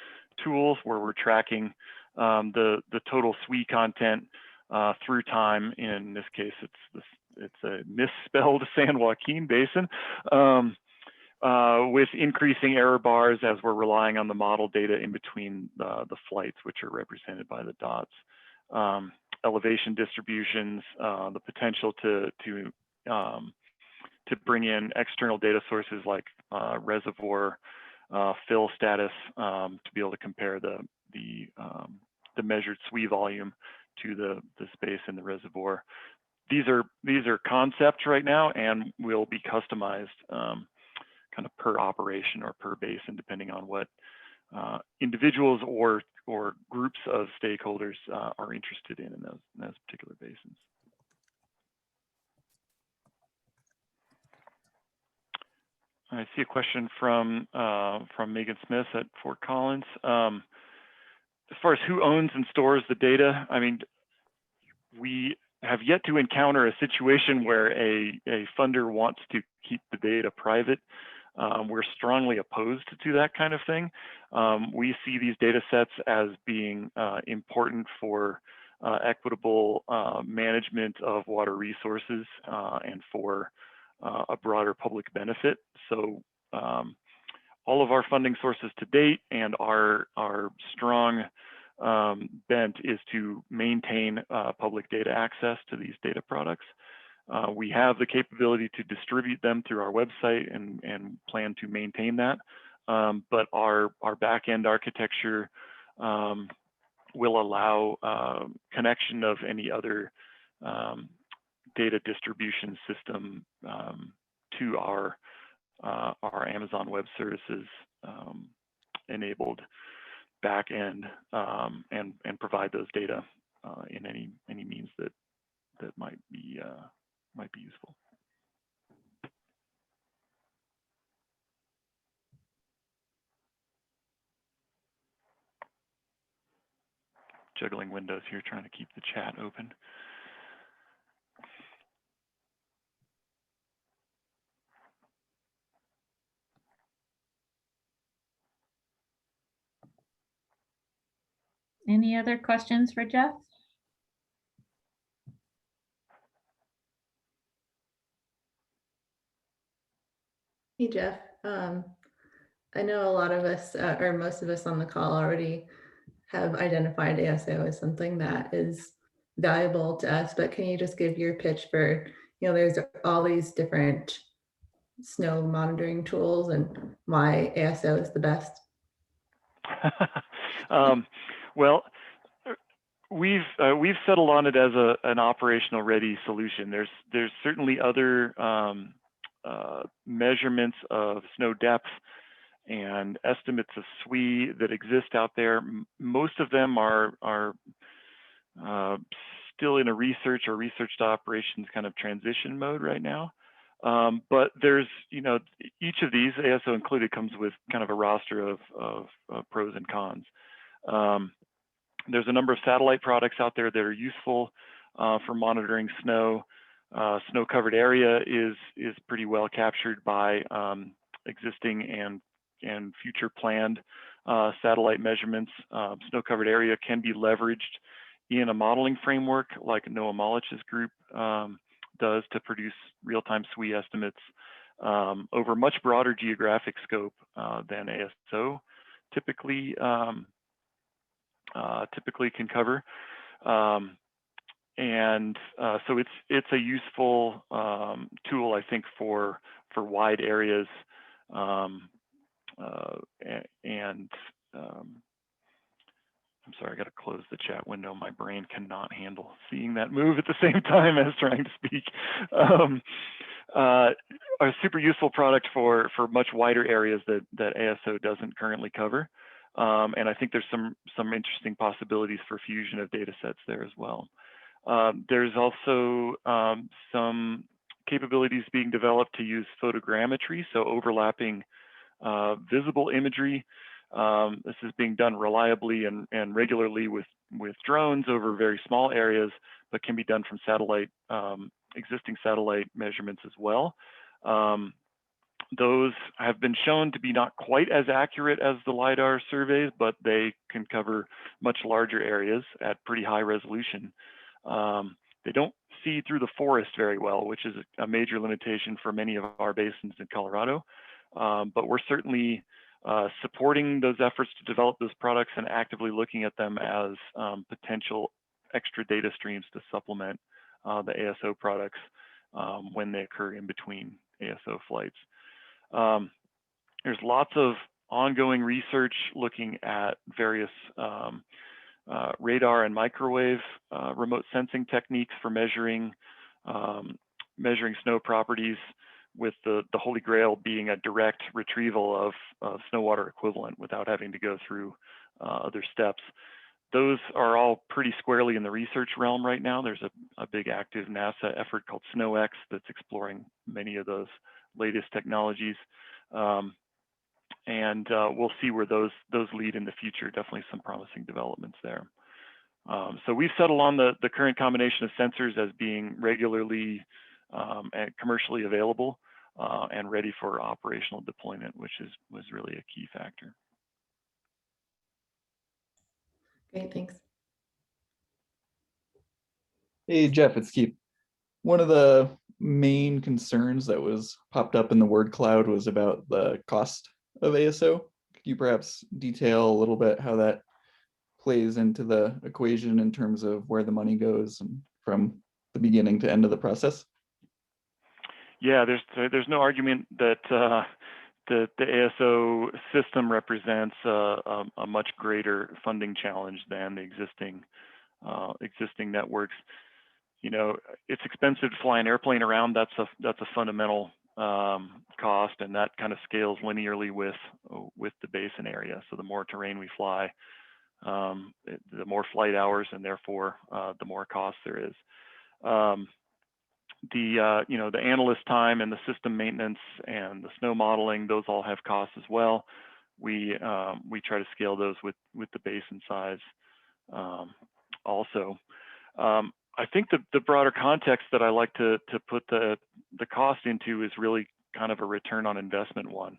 tools where we're tracking the total SWE content through time. In this case, it's a misspelled San Joaquin Basin, with increasing error bars as we're relying on the model data in between the flights, which are represented by the dots. Elevation distributions, the potential to bring in external data sources like reservoir fill status to be able to compare the measured SWE volume to the space in the reservoir. These are concepts right now and will be customized kind of per operation or per basin, depending on what individuals or or groups of stakeholders are interested in those particular basins. I see a question from Megan Smith at Fort Collins. As far as who owns and stores the data, I mean, we have yet to encounter a situation where a funder wants to keep the data private. We're strongly opposed to that kind of thing. We see these data sets as being important for equitable management of water resources and for a broader public benefit. So all of our funding sources to date and our strong bent is to maintain public data access to these data products. We have the capability to distribute them through our website and plan to maintain that. But our back-end architecture will allow connection of any other data distribution system to our Amazon Web Services enabled back end and provide those data in any means that might be useful. Juggling windows here, trying to keep the chat open. Any other questions for Jeff? Hey, Jeff. I know a lot of us, or most of us on the call already have identified ASO as something that is valuable to us, but can you just give your pitch for, there's all these different snow monitoring tools and why ASO is the best? Well, we've settled on it as an operational ready solution. There's certainly other measurements of snow depth and estimates of SWE that exist out there. Most of them are still in a research or research to operations kind of transition mode right now. But there's, each of these, ASO included, comes with kind of a roster of pros and cons. There's a number of satellite products out there that are useful for monitoring snow. Snow covered area is pretty well captured by existing and future planned satellite measurements. Snow covered area can be leveraged in a modeling framework like Noah Molich's group does to produce real-time SWE estimates over a much broader geographic scope than ASO typically can cover. So it's a useful tool, I think, for wide areas. I'm sorry, I got to close the chat window. My brain cannot handle seeing that move at the same time as trying to speak. A super useful product for much wider areas that ASO doesn't currently cover. And I think there's some interesting possibilities for fusion of data sets there as well. There's also some capabilities being developed to use photogrammetry, so overlapping visible imagery. This is being done reliably and regularly with drones over very small areas, but can be done from satellite, existing satellite measurements as well. Those have been shown to be not quite as accurate as the LiDAR surveys, but they can cover much larger areas at pretty high resolution. They don't see through the forest very well, which is a major limitation for many of our basins in Colorado. But we're certainly supporting those efforts to develop those products and actively looking at them as potential extra data streams to supplement the ASO products when they occur in between ASO flights. There's lots of ongoing research looking at various radar and microwave remote sensing techniques for measuring snow properties. with the holy grail being a direct retrieval of snow water equivalent without having to go through other steps. Those are all pretty squarely in the research realm right now. There's a big active NASA effort called SNOWX that's exploring many of those latest technologies. And we'll see where those lead in the future. Definitely some promising developments there. So we've settled on the current combination of sensors as being regularly and commercially available and ready for operational deployment, which was really a key factor. Great, thanks. Hey, Jeff, it's Keith. One of the main concerns that was popped up in the word cloud was about the cost of ASO. Could you perhaps detail a little bit how that plays into the equation in terms of where the money goes and from the beginning to end of the process? Yeah, there's no argument that the ASO system represents a much greater funding challenge than the existing networks. You know, it's expensive to fly an airplane around. That's a fundamental cost, and that kind of scales linearly with the basin area. So the more terrain we fly, the more flight hours, and therefore the more cost there is. The analyst time and the system maintenance and the snow modeling, those all have costs as well. We try to scale those with the basin size also. I think the broader context that I like to put the cost into is really kind of a return on investment one.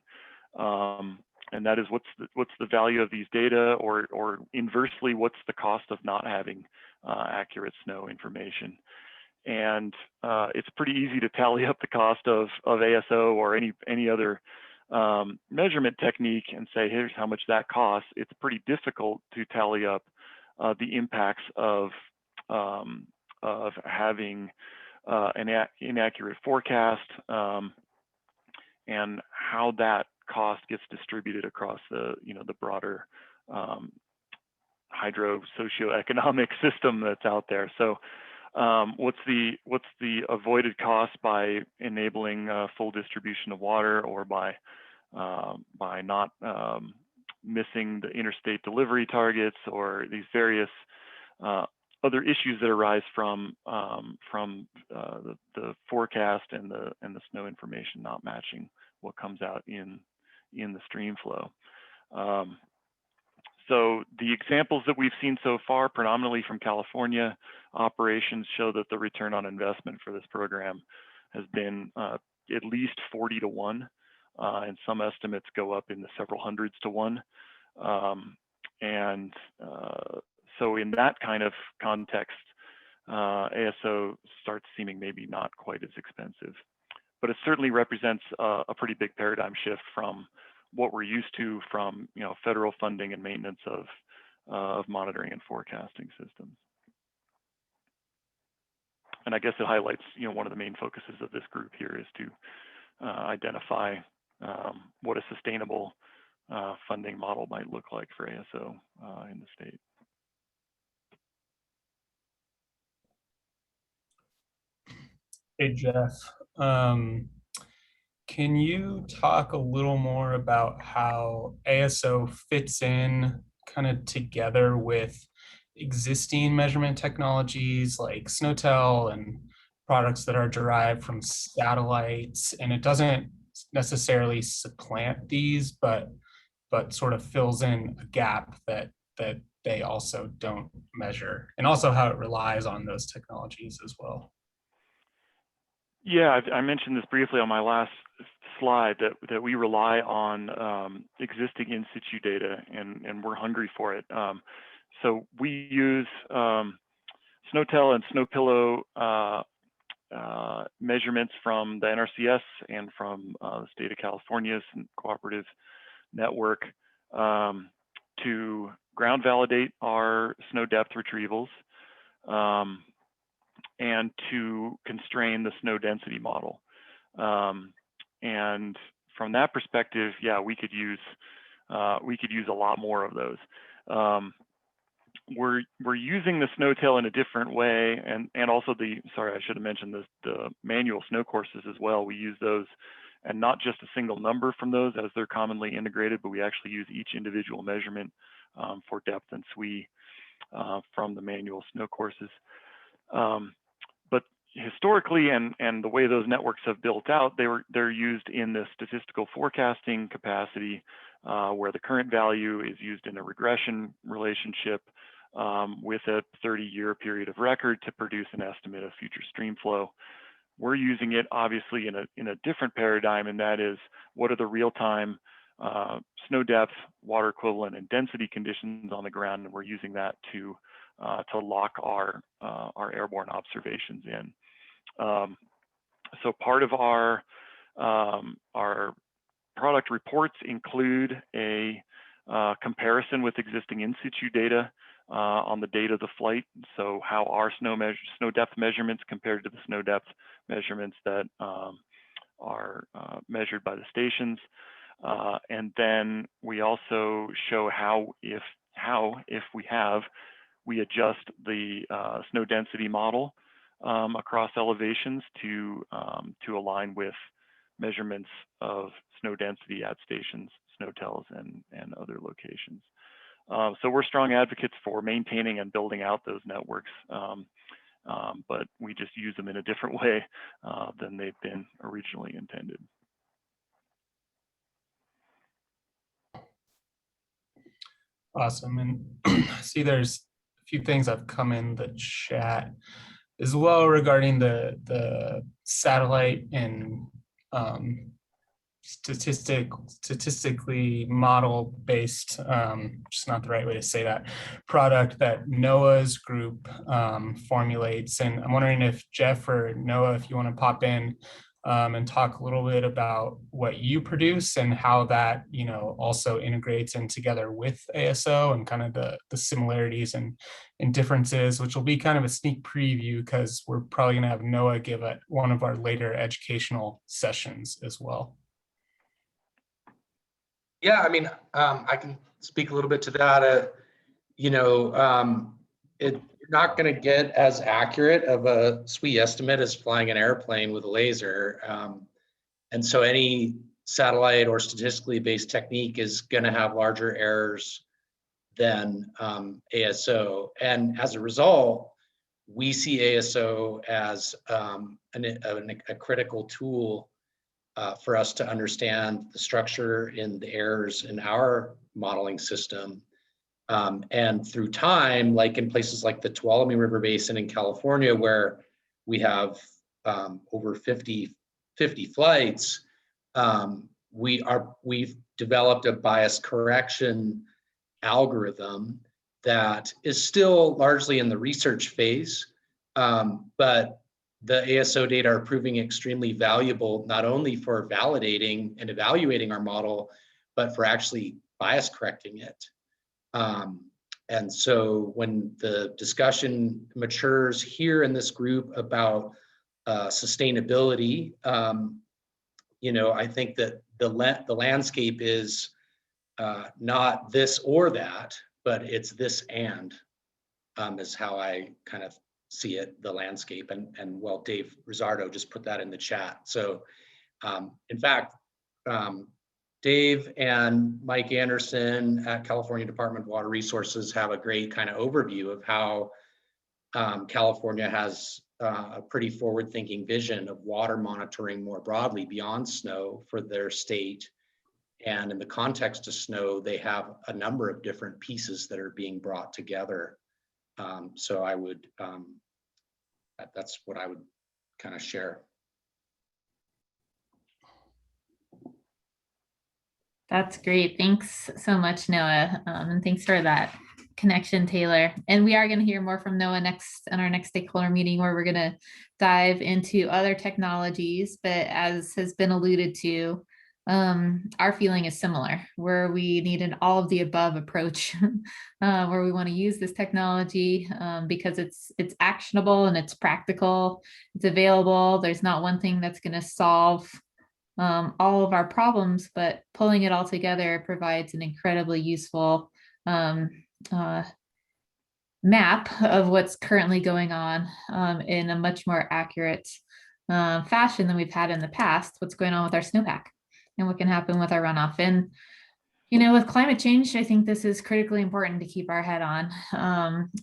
And that is what's the value of these data, or inversely, what's the cost of not having accurate snow information? And it's pretty easy to tally up the cost of ASO or any other measurement technique and say, here's how much that costs. It's pretty difficult to tally up the impacts of having an inaccurate forecast and how that cost gets distributed across the broader hydro socioeconomic system that's out there. So what's the avoided cost by enabling full distribution of water, or by not missing the interstate delivery targets, or these various other issues that arise from the forecast and the snow information not matching what comes out in the stream flow. So the examples that we've seen so far, predominantly from California operations, show that the return on investment for this program has been at least 40 to 1, and some estimates go up in the several hundreds to 1. So in that kind of context, ASO starts seeming maybe not quite as expensive, but it certainly represents a pretty big paradigm shift from what we're used to from federal funding and maintenance of monitoring and forecasting systems. And I guess it highlights one of the main focuses of this group here is to identify what a sustainable funding model might look like for ASO in the state. Hey, Jeff, can you talk a little more about how ASO fits in kind of together with existing measurement technologies like SNOTEL and products that are derived from satellites? And it doesn't necessarily supplant these, but sort of fills in a gap that they also don't measure, and also how it relies on those technologies as well. Yeah, I mentioned this briefly on my last slide that we rely on existing in situ data, and we're hungry for it. So we use SNOTEL and SNOPILLO measurements from the NRCS and from the state of California's cooperative network to ground validate our snow depth retrievals and to constrain the snow density model. And from that perspective, yeah, we could use a lot more of those. we're using the snowtail in a different way, and also sorry, I should have mentioned the manual snow courses as well. We use those, and not just a single number from those as they're commonly integrated, but we actually use each individual measurement for depth and SWE from the manual snow courses. But historically, and the way those networks have built out, they're used in the statistical forecasting capacity, where the current value is used in a regression relationship with a 30-year period of record to produce an estimate of future stream flow. We're using it obviously in a different paradigm, and that is, what are the real-time snow depth, water equivalent, and density conditions on the ground, and we're using that to lock our airborne observations in. So part of our product reports include a comparison with existing in situ data on the date of the flight. So how our snow depth measurements compared to the snow depth measurements that are measured by the stations. And then we also show how, if we adjust the snow density model across elevations to align with measurements of snow density at stations, snow tells, and other locations. So we're strong advocates for maintaining and building out those networks, but we just use them in a different way than they've been originally intended. Awesome. And I see there's a few things that have come in the chat as well regarding the satellite and statistically model-based, just not the right way to say that, product that NOAA's group formulates. And I'm wondering if Jeff or Noah, if you want to pop in and talk a little bit about what you produce and how that, also integrates in together with ASO and kind of the similarities and differences, which will be kind of a sneak preview because we're probably going to have Noah give one of our later educational sessions as well. Yeah, I mean, I can speak a little bit to that. You're not going to get as accurate of a SWE estimate as flying an airplane with a laser. And so any satellite or statistically based technique is going to have larger errors than ASO. And as a result, we see ASO as a critical tool for us to understand the structure and the errors in our modeling system. And through time, like in places like the Tuolumne River Basin in California, where we have over 50 flights, we've developed a bias correction algorithm that is still largely in the research phase, but the ASO data are proving extremely valuable, not only for validating and evaluating our model, but for actually bias correcting it. And so when the discussion matures here in this group about sustainability, I think that the landscape is not this or that, but it's this and is how I kind of see it, the landscape. And well, Dave Rizzardo just put that in the chat. So in fact, Dave and Mike Anderson at California Department of Water Resources have a great kind of overview of how California has a pretty forward-thinking vision of water monitoring more broadly beyond snow for their state. And in the context of snow, they have a number of different pieces that are being brought together. So I would, that's what I would kind of share. That's great. Thanks so much, Noah. And thanks for that connection, Taylor. And we are going to hear more from Noah next in our next stakeholder meeting, where we're going to dive into other technologies. But as has been alluded to, our feeling is similar, where we need an all of the above approach, where we want to use this technology because it's actionable and it's practical, it's available. There's not one thing that's going to solve all of our problems, but pulling it all together provides an incredibly useful map of what's currently going on in a much more accurate fashion than we've had in the past, what's going on with our snowpack and what can happen with our runoff. And, you know, with climate change, I think this is critically important to keep our head on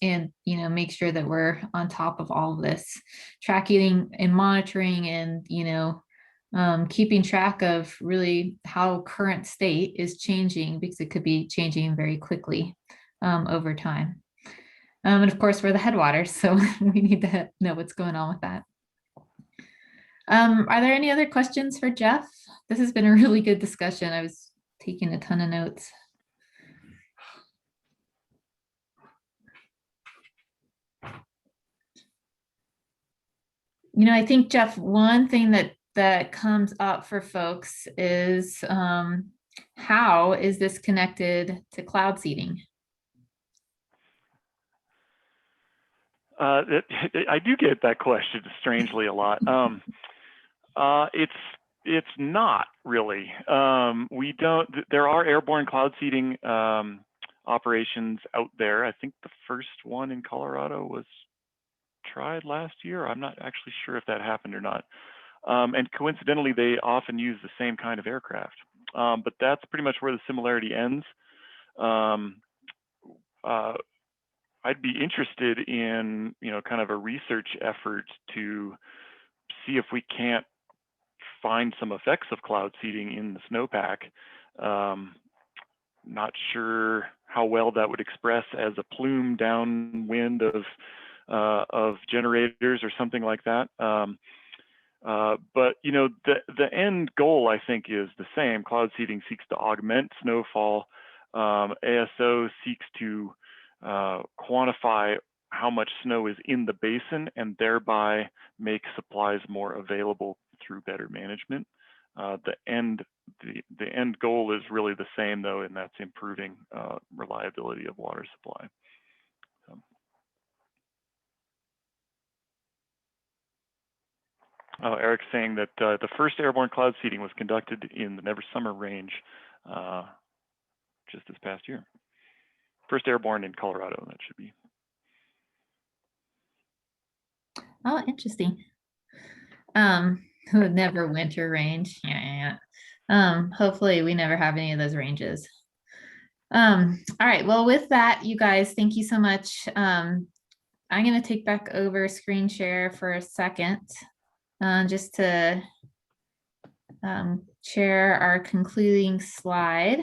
and, you know, make sure that we're on top of all of this, tracking and monitoring and, you know, keeping track of really how current state is changing, because it could be changing very quickly over time. And of course, we're the headwaters, so we need to know what's going on with that. Are there any other questions for Jeff? This has been a really good discussion. I was taking a ton of notes. You know, I think, Jeff, one thing that comes up for folks is how is this connected to cloud seeding? I do get that question strangely a lot. It's not really. We don't. There are airborne cloud seeding operations out there. I think the first one in Colorado was tried last year. I'm not actually sure if that happened or not. And coincidentally, they often use the same kind of aircraft. But that's pretty much where the similarity ends. I'd be interested in, you know, kind of a research effort to see if we can't find some effects of cloud seeding in the snowpack. Not sure how well that would express as a plume downwind of generators or something like that. But you know, the end goal, I think, is the same. Cloud seeding seeks to augment snowfall. ASO seeks to quantify how much snow is in the basin and thereby make supplies more available through better management. The end goal is really the same, though, and that's improving reliability of water supply. Eric's saying that the first airborne cloud seeding was conducted in the Never Summer Range just this past year. First airborne in Colorado, that should be. Oh, interesting. Never winter range. Yeah. Hopefully we never have any of those ranges. All right, well, with that, you guys, thank you so much. I'm going to take back over screen share for a second just to share our concluding slide.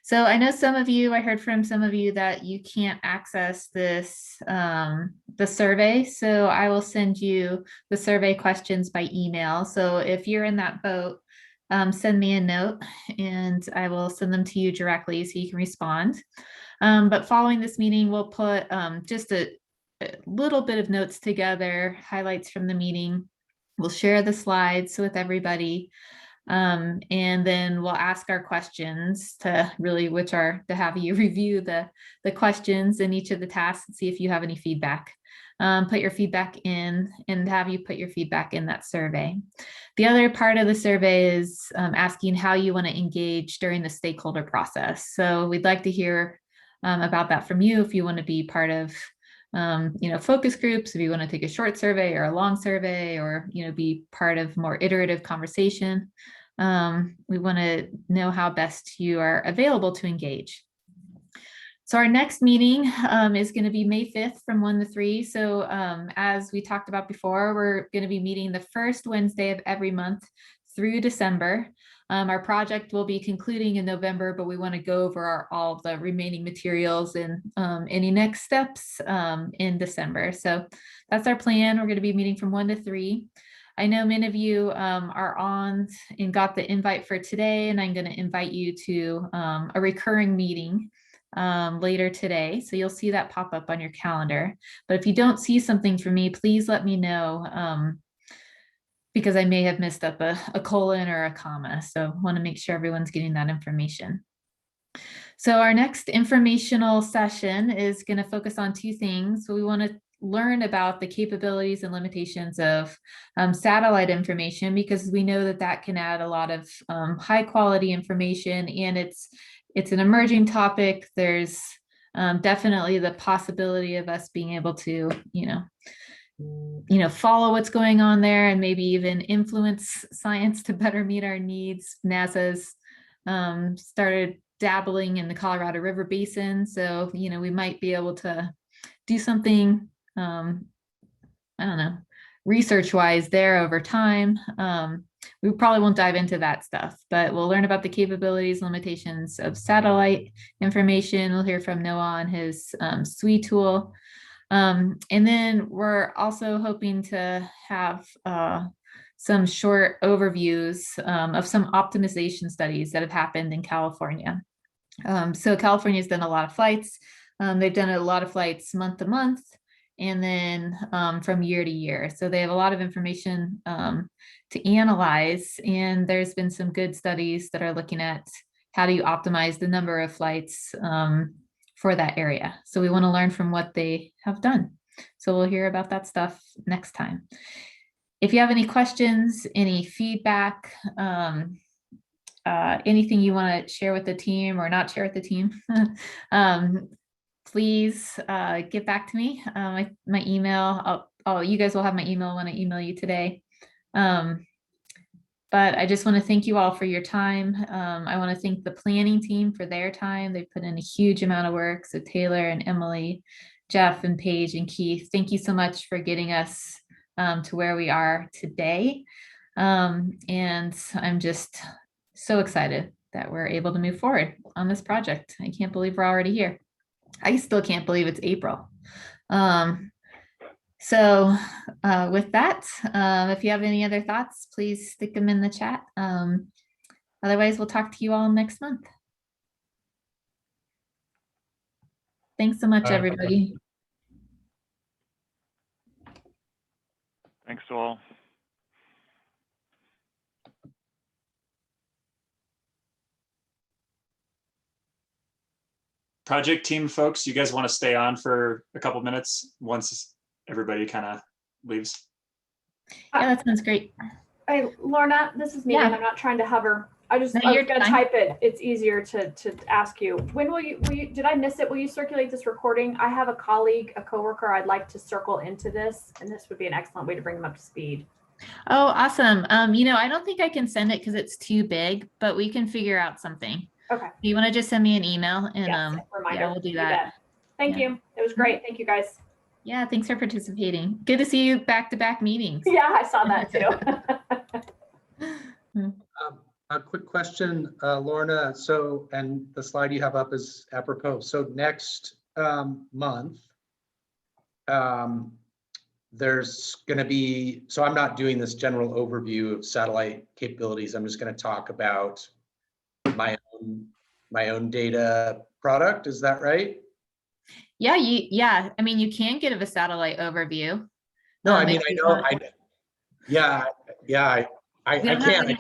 So I know some of you, I heard from some of you that you can't access this, the survey. So I will send you the survey questions by email. So if you're in that boat, send me a note and I will send them to you directly so you can respond. But following this meeting, we'll put just a little bit of notes together, highlights from the meeting. We'll share the slides with everybody. And then we'll ask our questions to really, which are to have you review the questions in each of the tasks and see if you have any feedback. Put your feedback in and have you put your feedback in that survey. The other part of the survey is asking how you want to engage during the stakeholder process. So we'd like to hear about that from you if you want to be part of focus groups, if you want to take a short survey or a long survey, or, be part of more iterative conversation. We want to know how best you are available to engage. So our next meeting is going to be May 5th from 1 to 3. So as we talked about before, we're going to be meeting the first Wednesday of every month through December. Our project will be concluding in November, but we want to go over all the remaining materials and any next steps in December. So that's our plan. We're going to be meeting from 1 to 3. I know many of you are on and got the invite for today, and I'm going to invite you to a recurring meeting later today. So you'll see that pop up on your calendar. But if you don't see something from me, please let me know. Because I may have missed up a colon or a comma. So I want to make sure everyone's getting that information. So our next informational session is going to focus on two things. So we want to learn about the capabilities and limitations of satellite information, because we know that that can add a lot of high quality information, and it's an emerging topic. There's definitely the possibility of us being able to, follow what's going on there and maybe even influence science to better meet our needs. NASA's started dabbling in the Colorado River Basin. So, we might be able to do something, I don't know, research-wise there over time. We probably won't dive into that stuff, but we'll learn about the capabilities, limitations of satellite information. We'll hear from Noah on his SWE tool. And then we're also hoping to have some short overviews of some optimization studies that have happened in California. So California's done a lot of flights. They've done a lot of flights month to month, and then from year to year. So they have a lot of information to analyze, and there's been some good studies that are looking at how do you optimize the number of flights for that area. So we want to learn from what they have done. So we'll hear about that stuff next time. If you have any questions, any feedback, anything you want to share with the team or not share with the team, please get back to me. My email, you guys will have my email when I email you today. But I just want to thank you all for your time. I want to thank the planning team for their time. They put in a huge amount of work. So Taylor and Emily, Jeff and Paige and Keith, thank you so much for getting us to where we are today. And I'm just so excited that we're able to move forward on this project. I can't believe we're already here. I still can't believe it's April. So with that, if you have any other thoughts, please stick them in the chat. Otherwise, we'll talk to you all next month. Thanks so much, everybody. Thanks to all. Project team folks, you guys want to stay on for a couple minutes once everybody kind of leaves? Yeah, that sounds great. Hey, Lorna, this is me, and I'm not trying to hover. I was gonna type it. It's easier to ask you. When will you, did I miss it? Will you circulate this recording? I have a colleague, a coworker I'd like to circle into this, and this would be an excellent way to bring them up to speed. Oh, awesome. I don't think I can send it because it's too big, but we can figure out something. Okay. You want to just send me an email and reminder. Yeah, we'll do that. Thank you. It was great. Thank you guys. Yeah, thanks for participating. Good to see you back-to-back meetings. Yeah, I saw that too. A quick question, Lorna. So, and the slide you have up is apropos. So next month, there's going to be, so I'm not doing this general overview of satellite capabilities. I'm just going to talk about my own data product. Is that right? Yeah, I mean, you can give a satellite overview. No, I mean, I know. I can't.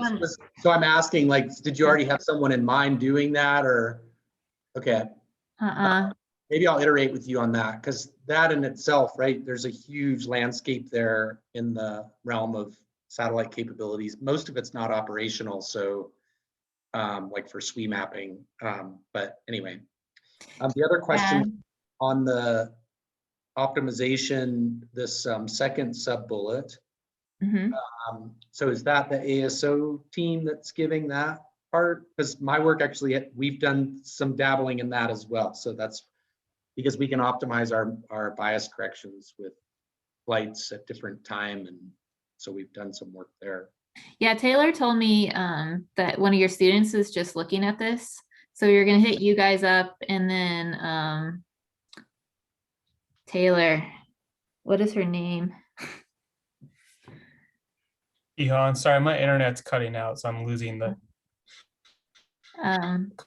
So I'm asking, like, did you already have someone in mind doing that, or? Okay. Maybe I'll iterate with you on that, because that in itself, right? There's a huge landscape there in the realm of satellite capabilities. Most of it's not operational, so like for SWE mapping. But anyway, the other question on the optimization, this second sub bullet. So is that the ASO team that's giving that part? Because my work actually, we've done some dabbling in that as well. So that's because we can optimize our bias corrections with flights at different time. And so we've done some work there. Yeah, Taylor told me that one of your students is just looking at this. So you're going to hit you guys up, and then Taylor, what is her name? Ihan, sorry, my internet's cutting out, so I'm losing the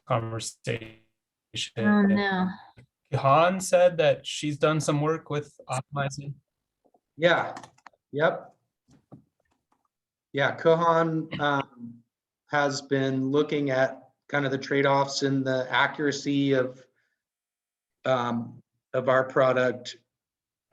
conversation. Oh no. Ihan said that she's done some work with optimizing. Yeah. Yep. Yeah, Kohan has been looking at kind of the trade-offs in the accuracy of our product